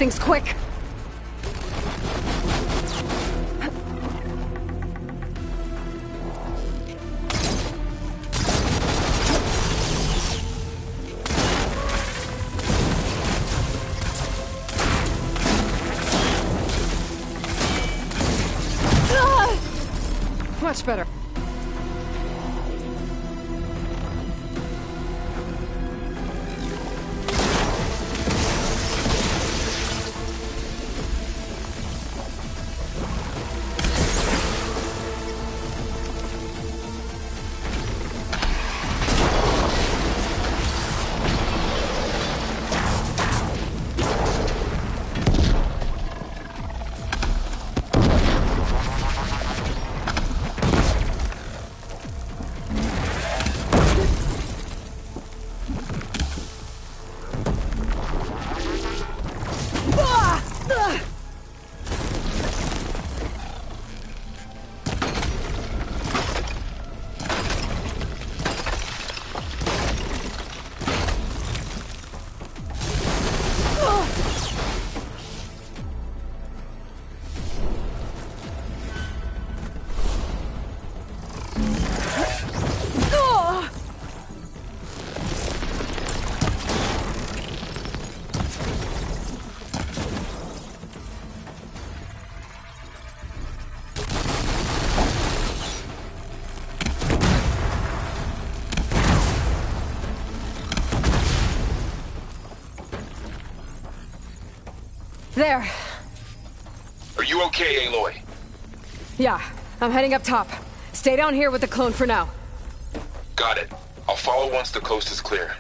things quick! Much better. There. Are you okay, Aloy? Yeah, I'm heading up top. Stay down here with the clone for now. Got it. I'll follow once the coast is clear.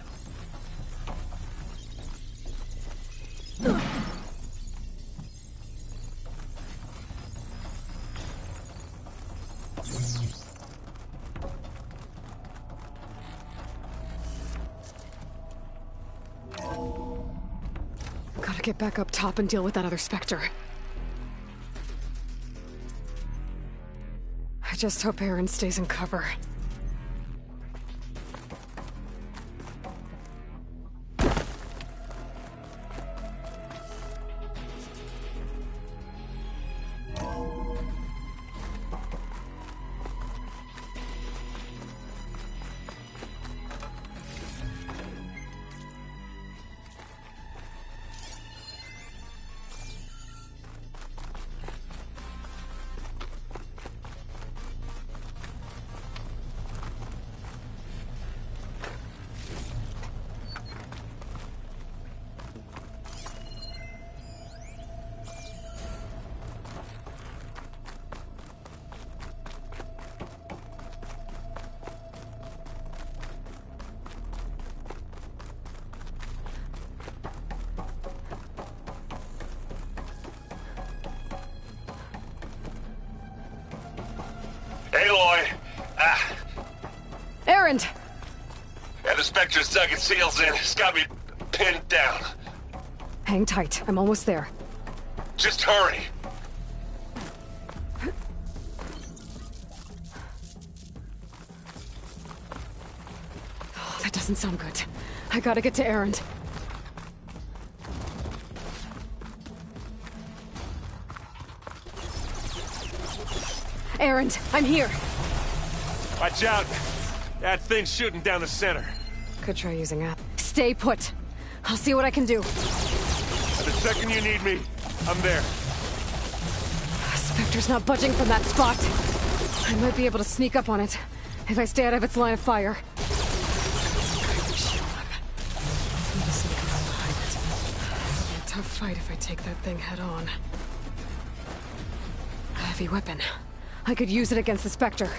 Gotta get back up top and deal with that other Spectre. I just hope Erend stays in cover. Aloy! Erend! Yeah, the Spectre's dug its heels in. It's got me pinned down. Hang tight. I'm almost there. Just hurry. Oh, that doesn't sound good. I gotta get to Erend. Erend, I'm here. Watch out. That thing's shooting down the center. Could try using that. Stay put. I'll see what I can do. The second you need me, I'm there. Spectre's not budging from that spot. I might be able to sneak up on it if I stay out of its line of fire. Tough fight if I take that thing head on. A heavy weapon. I could use it against the Spectre.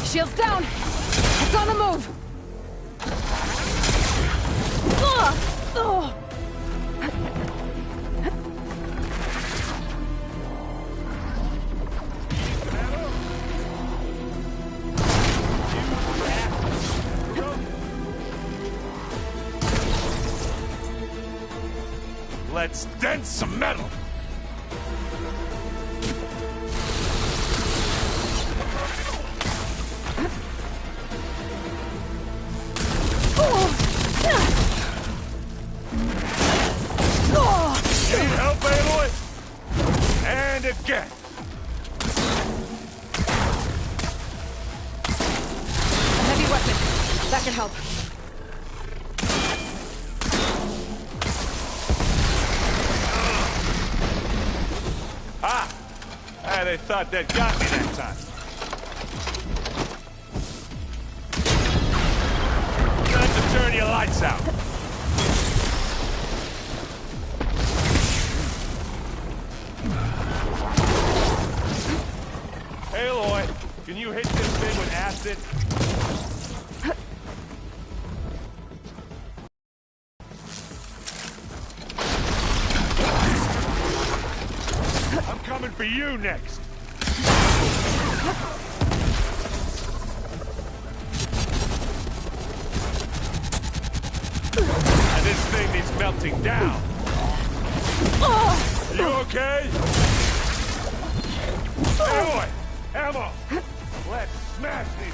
Shield's down! It's on the move! Let's dent some metal! Need help, Aloy? And again! Heavy weapon. That can help. Ah, they thought they'd got me that time. Time to turn your lights out. Aloy, can you hit this thing with acid? I'm coming for you next. And this thing needs melting down. Are you okay? Aloy! Ammo! Let's smash these!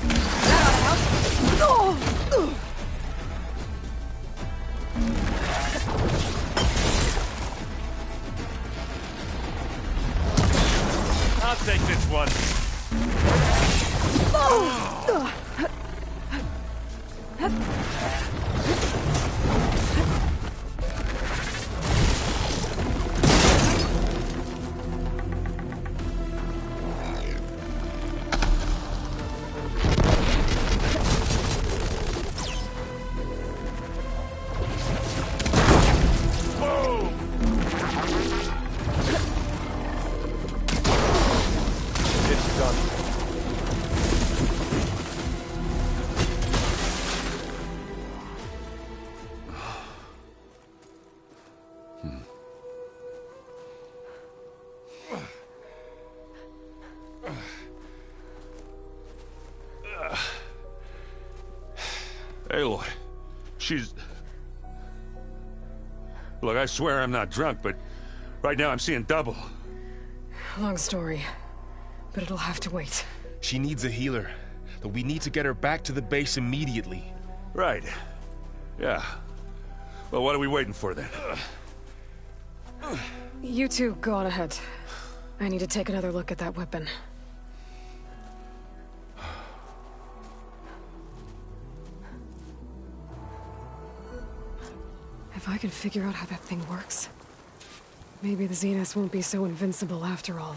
I'll take this one. Aloy, she's... Look, I swear I'm not drunk, but right now I'm seeing double. Long story, but it'll have to wait. She needs a healer, but we need to get her back to the base immediately. Right. Yeah. Well, what are we waiting for then? You two go on ahead. I need to take another look at that weapon. If I can figure out how that thing works, maybe the Zeniths won't be so invincible after all.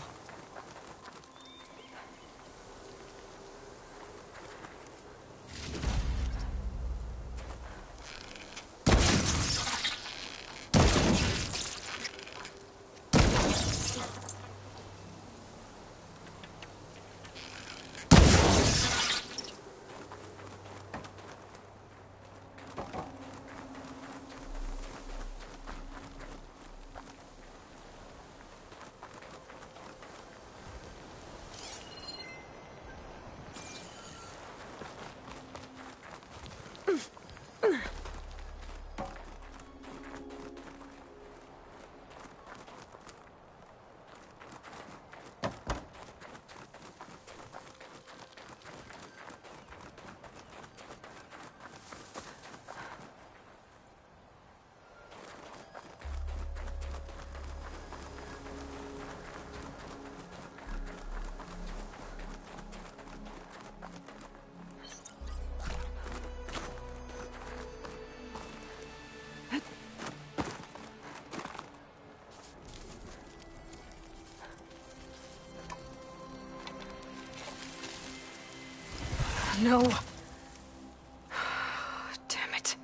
No. Damn it.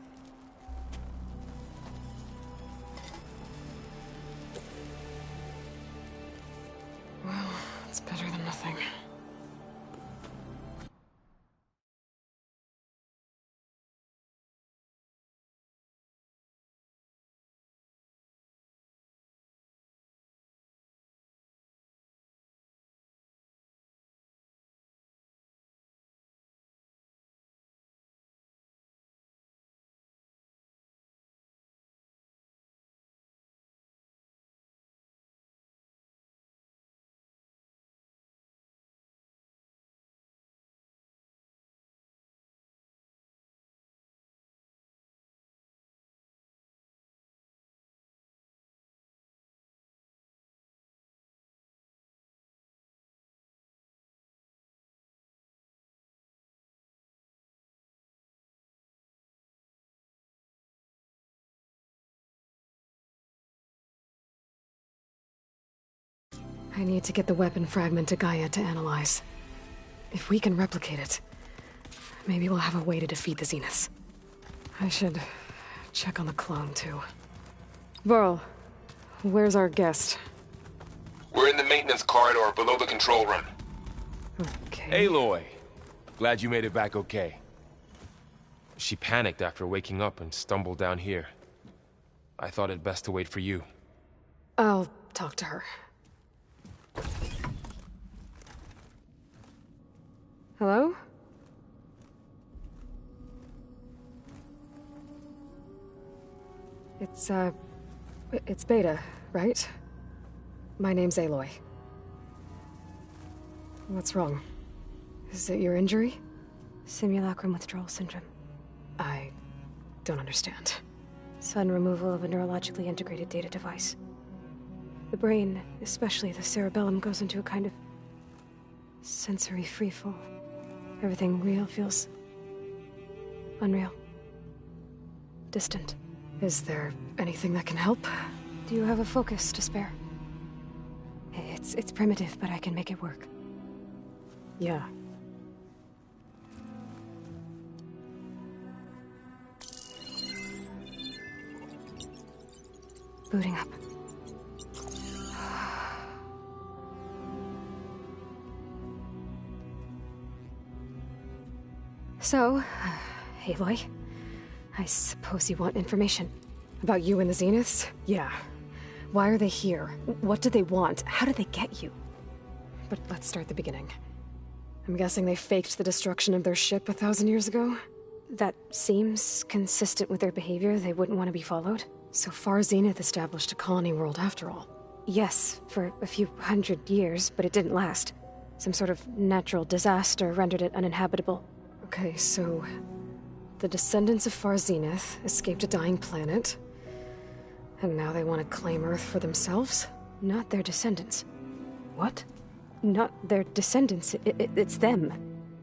Well, it's better than nothing. I need to get the weapon fragment to Gaia to analyze. If we can replicate it, maybe we'll have a way to defeat the Zeniths. I should check on the clone, too. Varl, where's our guest? We're in the maintenance corridor below the control room. Okay. Aloy! Glad you made it back okay. She panicked after waking up and stumbled down here. I thought it best to wait for you. I'll talk to her. Hello? It's Beta, right? My name's Aloy. What's wrong? Is it your injury? Simulacrum withdrawal syndrome. I don't understand. Sudden removal of a neurologically integrated data device. The brain, especially the cerebellum, goes into a kind of sensory freefall. Everything real feels unreal. Distant. Is there anything that can help? Do you have a focus to spare? It's primitive, but I can make it work. Yeah. Booting up. So, Aloy, I suppose you want information. About you and the Zeniths? Yeah. Why are they here? What do they want? How did they get you? But let's start at the beginning. I'm guessing they faked the destruction of their ship 1,000 years ago? That seems consistent with their behavior. They wouldn't want to be followed. So Far Zenith established a colony world after all. Yes, for a few hundred years, but it didn't last. Some sort of natural disaster rendered it uninhabitable. Okay, so the descendants of Far Zenith escaped a dying planet, and now they want to claim Earth for themselves? Not their descendants. What? Not their descendants. It's them.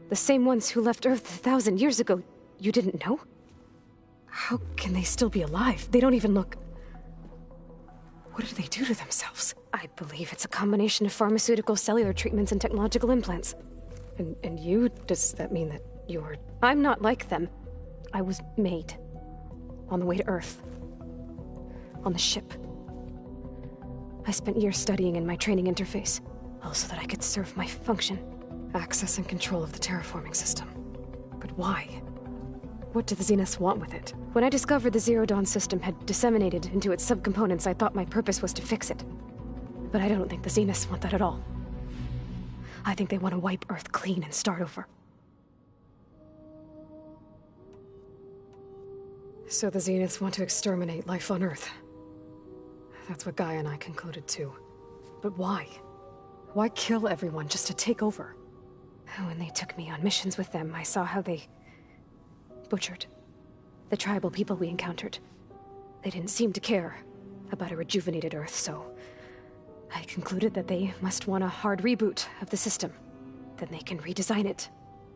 The same ones who left Earth 1,000 years ago. You didn't know? How can they still be alive? They don't even look... What did they do to themselves? I believe it's a combination of pharmaceutical, cellular treatments, and technological implants. And you? Does that mean that you're... I'm not like them. I was made. On the way to Earth. On the ship. I spent years studying in my training interface, all so that I could serve my function. Access and control of the terraforming system. But why? What do the Zeniths want with it? When I discovered the Zero Dawn system had disseminated into its subcomponents, I thought my purpose was to fix it. But I don't think the Zeniths want that at all. I think they want to wipe Earth clean and start over. So the Zeniths want to exterminate life on Earth. That's what Gaia and I concluded too. But why? Why kill everyone just to take over? When they took me on missions with them, I saw how they butchered the tribal people we encountered. They didn't seem to care about a rejuvenated Earth, so I concluded that they must want a hard reboot of the system. Then they can redesign it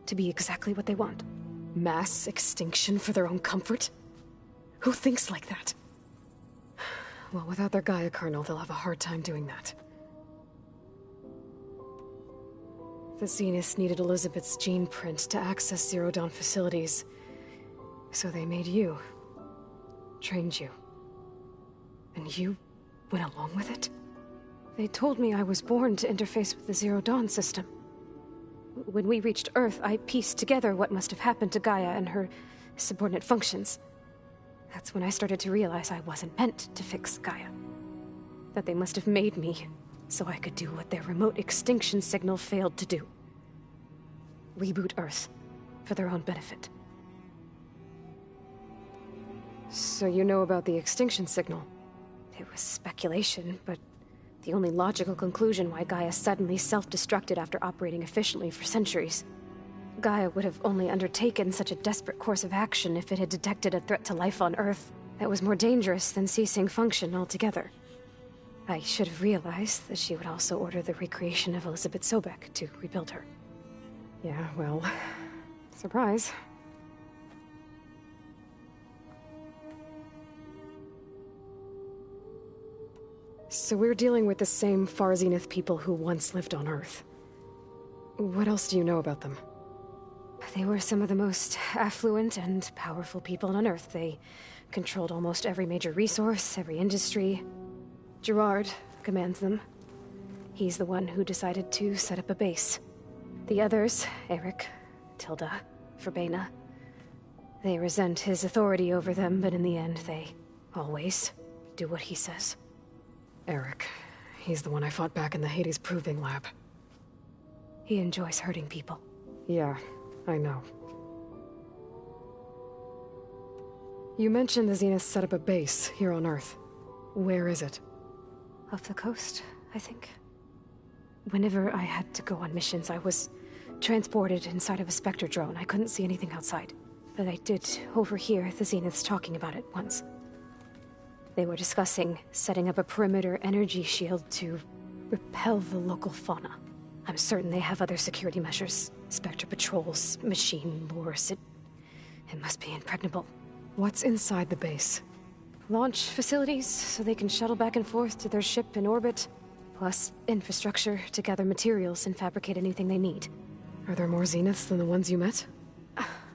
to be exactly what they want. Mass extinction for their own comfort? Who thinks like that? Well, without their Gaia kernel, they'll have a hard time doing that. The Zeniths needed Elizabeth's gene print to access Zero Dawn facilities. So they made you. Trained you. And you went along with it? They told me I was born to interface with the Zero Dawn system. When we reached Earth, I pieced together what must have happened to Gaia and her subordinate functions. That's when I started to realize I wasn't meant to fix Gaia. That they must have made me so I could do what their remote extinction signal failed to do. Reboot Earth for their own benefit. So you know about the extinction signal? It was speculation, but the only logical conclusion why Gaia suddenly self-destructed after operating efficiently for centuries. Gaia would have only undertaken such a desperate course of action if it had detected a threat to life on Earth that was more dangerous than ceasing function altogether. I should have realized that she would also order the recreation of Elizabeth Sobek to rebuild her. Yeah, well, surprise. So we're dealing with the same Far Zenith people who once lived on Earth. What else do you know about them? They were some of the most affluent and powerful people on Earth. They controlled almost every major resource, every industry. Gerard commands them. He's the one who decided to set up a base. The others, Eric, Tilda, Verbena, they resent his authority over them, but in the end, they always do what he says. Eric. He's the one I fought back in the Hades Proving Lab. He enjoys hurting people. Yeah, I know. You mentioned the Zenith set up a base here on Earth. Where is it? Off the coast, I think. Whenever I had to go on missions, I was transported inside of a Spectre drone. I couldn't see anything outside. But I did overhear the Zeniths talking about it once. They were discussing setting up a perimeter energy shield to repel the local fauna. I'm certain they have other security measures. Spectre patrols, machine lures. It must be impregnable. What's inside the base? Launch facilities, so they can shuttle back and forth to their ship in orbit. Plus, infrastructure to gather materials and fabricate anything they need. Are there more Zeniths than the ones you met?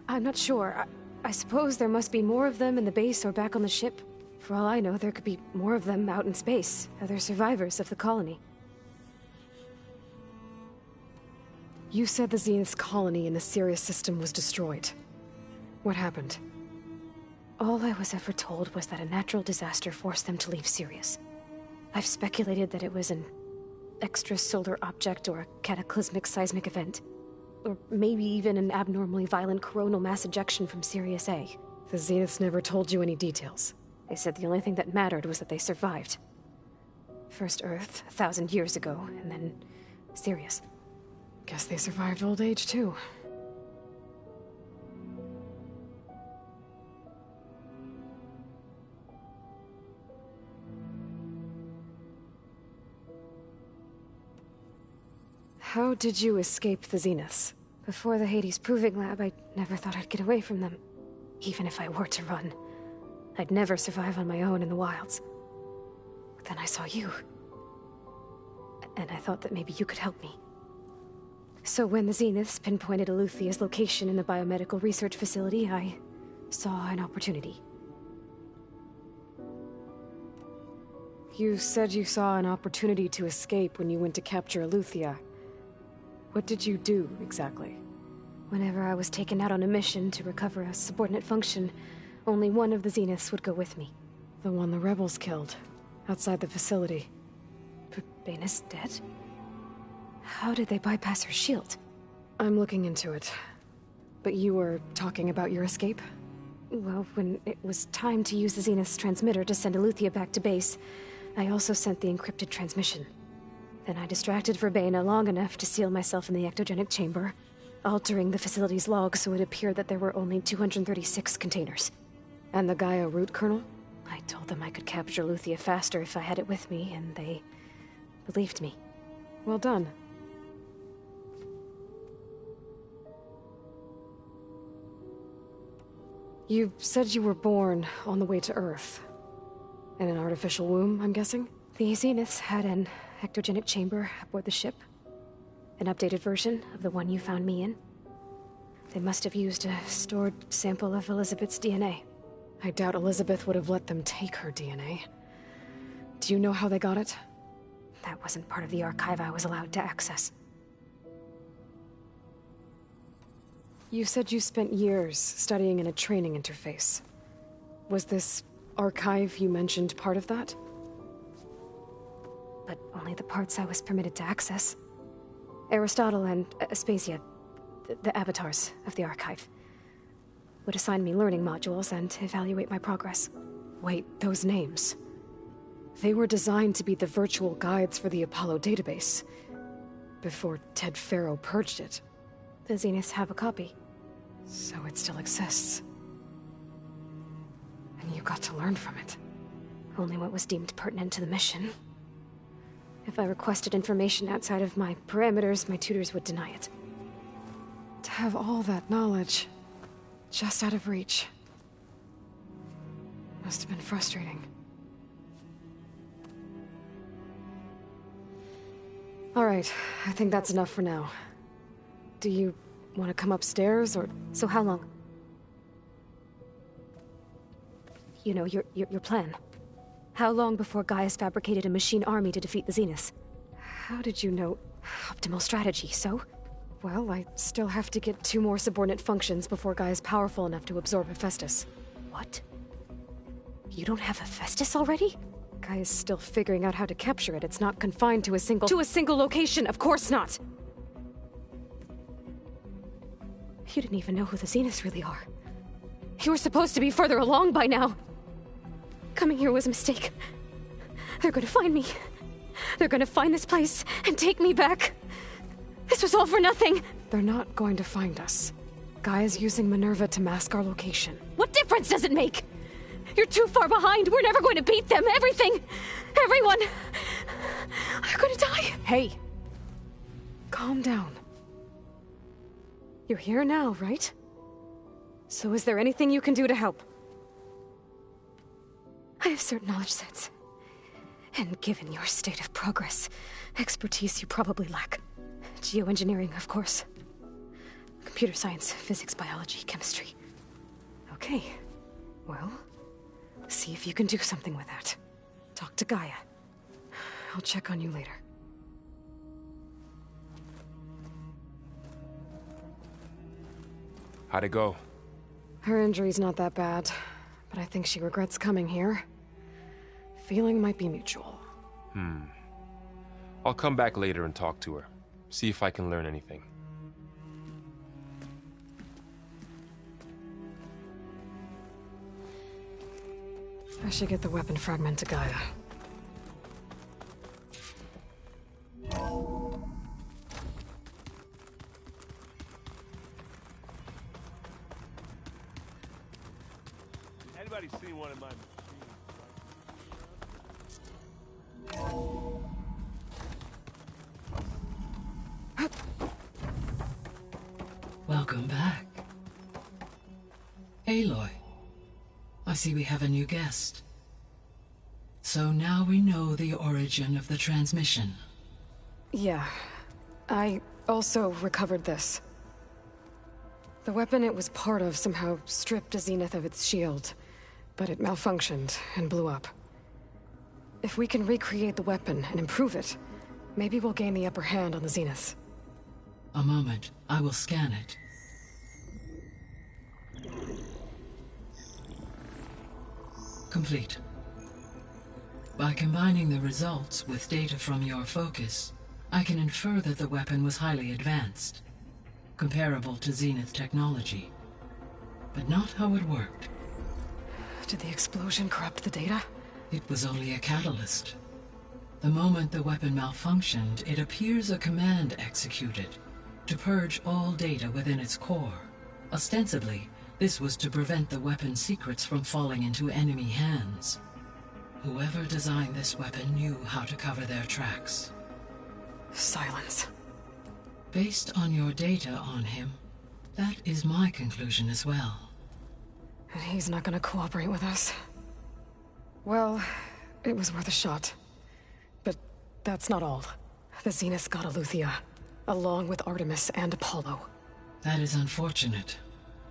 I'm not sure. I suppose there must be more of them in the base or back on the ship. For all I know, there could be more of them out in space, other survivors of the colony. You said the Zenith's colony in the Sirius system was destroyed. What happened? All I was ever told was that a natural disaster forced them to leave Sirius. I've speculated that it was an extrasolar object or a cataclysmic seismic event. Or maybe even an abnormally violent coronal mass ejection from Sirius A. The Zeniths never told you any details. They said the only thing that mattered was that they survived. First Earth, 1,000 years ago, and then Sirius. Guess they survived old age, too. How did you escape the Zeniths? Before the Hades Proving Lab, I never thought I'd get away from them. Even if I were to run. I'd never survive on my own in the wilds. But then I saw you. And I thought that maybe you could help me. So when the Zeniths pinpointed Eluthia's location in the biomedical research facility, I saw an opportunity. You said you saw an opportunity to escape when you went to capture Eluthia. What did you do, exactly? Whenever I was taken out on a mission to recover a subordinate function, only one of the Zeniths would go with me. The one the rebels killed, outside the facility. Verbana's dead? How did they bypass her shield? I'm looking into it. But you were talking about your escape? Well, when it was time to use the Zenith's transmitter to send Eluthia back to base, I also sent the encrypted transmission. Then I distracted Verbena long enough to seal myself in the ectogenic chamber, altering the facility's log so it appeared that there were only 236 containers. And the Gaia root kernel? I told them I could capture Eluthia faster if I had it with me, and they believed me. Well done. You said you were born on the way to Earth. In an artificial womb, I'm guessing? The Zeniths had an ectogenic chamber aboard the ship. An updated version of the one you found me in. They must have used a stored sample of Elizabeth's DNA. I doubt Elizabeth would have let them take her DNA. Do you know how they got it? That wasn't part of the archive I was allowed to access. You said you spent years studying in a training interface. Was this archive you mentioned part of that? But only the parts I was permitted to access. Aristotle and Aspasia, the avatars of the archive, would assign me learning modules and evaluate my progress. Wait, those names. They were designed to be the virtual guides for the Apollo database, before Ted Faro purged it. The Zeniths have a copy. So it still exists. And you got to learn from it. Only what was deemed pertinent to the mission. If I requested information outside of my parameters, my tutors would deny it. To have all that knowledge, just out of reach, must have been frustrating. Alright, I think that's enough for now. Do you want to come upstairs, or... So how long? You know, your plan. How long before Gaia's fabricated a machine army to defeat the Zeniths? How did you know? Optimal strategy, so? Well, I still have to get 2 more subordinate functions before Gaia's powerful enough to absorb Hephaestus. What? You don't have Hephaestus already? Gaia's still figuring out how to capture it. It's not confined to a single location, of course not! You didn't even know who the Zeniths really are. You were supposed to be further along by now. Coming here was a mistake. They're gonna find me. They're gonna find this place and take me back. This was all for nothing. They're not going to find us. Gaia's using Minerva to mask our location. What difference does it make? You're too far behind. We're never going to beat them. Everything. Everyone. They're gonna die. Hey. Calm down. You're here now, right? So is there anything you can do to help? I have certain knowledge sets. And given your state of progress, expertise you probably lack. Geoengineering, of course. Computer science, physics, biology, chemistry. Okay. Well, see if you can do something with that. Talk to Gaia. I'll check on you later. How'd it go? Her injury's not that bad, but I think she regrets coming here. Feeling might be mutual. I'll come back later and talk to her. See if I can learn anything. I should get the weapon fragment to Gaia. Anybody seen one of my machines? Welcome back. Aloy. I see we have a new guest. So now we know the origin of the transmission. Yeah. I also recovered this. The weapon it was part of somehow stripped a Zenith of its shield, but it malfunctioned and blew up. If we can recreate the weapon and improve it, maybe we'll gain the upper hand on the Zeniths. A moment. I will scan it. Complete. By combining the results with data from your focus, I can infer that the weapon was highly advanced, comparable to Zenith technology, but not how it worked. Did the explosion corrupt the data? It was only a catalyst. The moment the weapon malfunctioned, it appears a command executed to purge all data within its core. Ostensibly, this was to prevent the weapon's secrets from falling into enemy hands. Whoever designed this weapon knew how to cover their tracks. Silence. Based on your data on him, that is my conclusion as well. And he's not gonna cooperate with us. Well, it was worth a shot. But that's not all. The Zeniths got Eleuthia, along with Artemis and Apollo. That is unfortunate.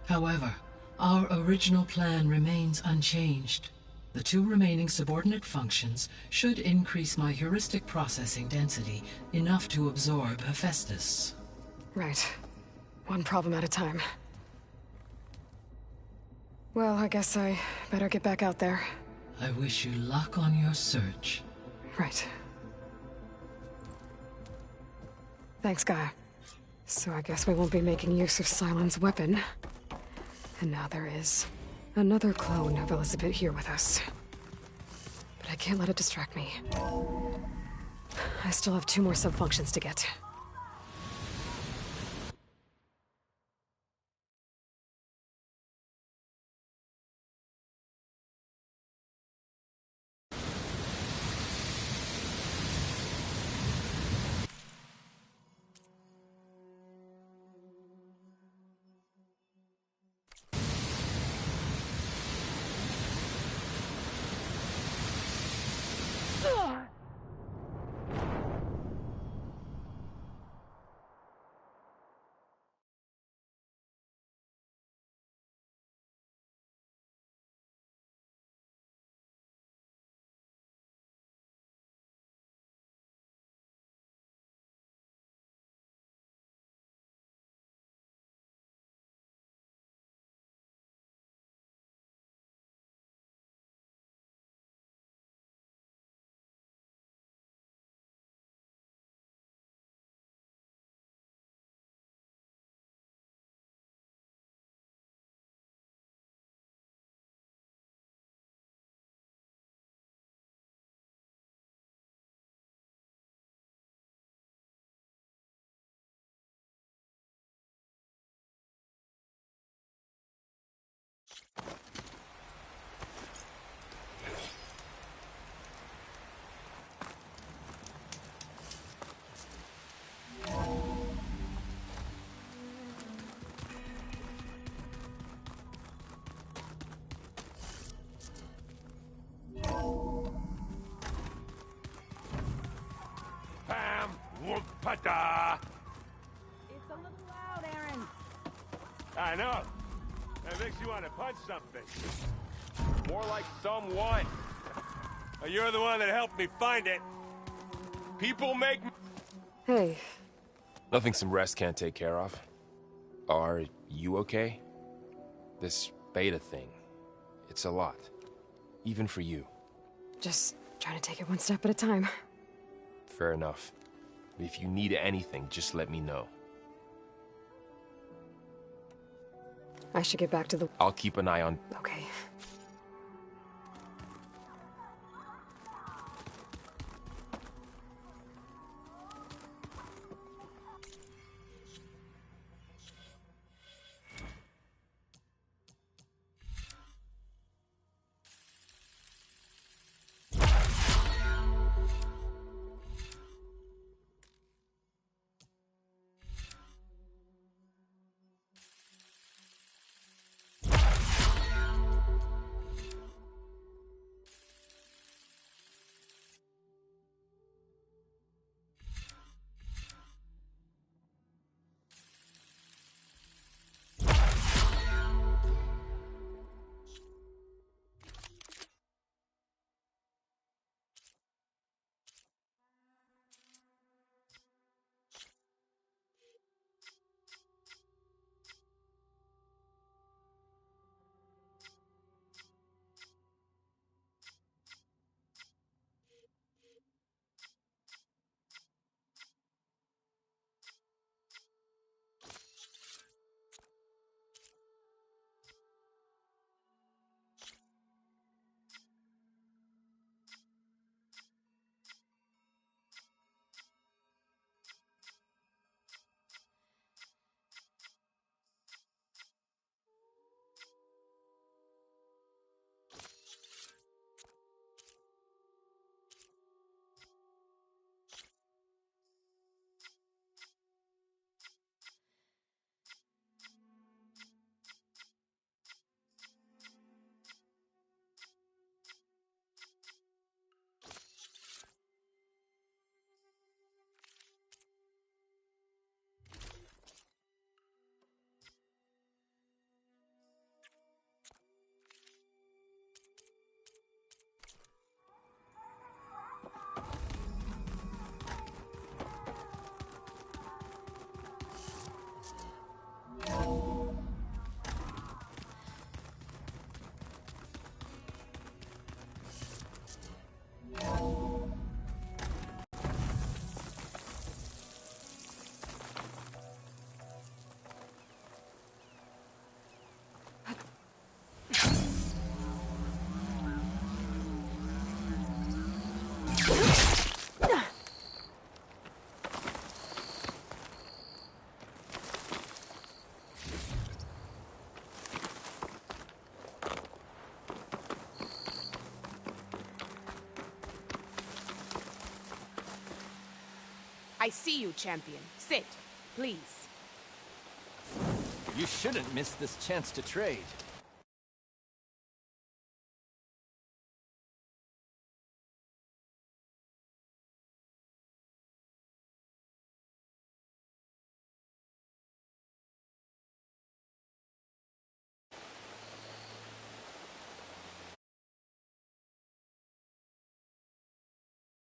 However, our original plan remains unchanged. The 2 remaining subordinate functions should increase my heuristic processing density enough to absorb Hephaestus. Right. One problem at a time. Well, I guess I better get back out there. I wish you luck on your search. Right. Thanks, Gaia. So I guess we won't be making use of Sylens' weapon. And now there is another clone of Elizabeth here with us. But I can't let it distract me. I still have 2 more sub-functions to get. Pata! It's a little loud, Aaron. I know. That makes you want to punch something. More like someone. You're the one that helped me find it. People make... Hey. Nothing some rest can't take care of. Are you okay? This beta thing, it's a lot. Even for you. Just trying to take it one step at a time. Fair enough. If you need anything, just let me know. I should get back to the... I'll keep an eye on... Okay. I see you, champion. Sit, please. You shouldn't miss this chance to trade.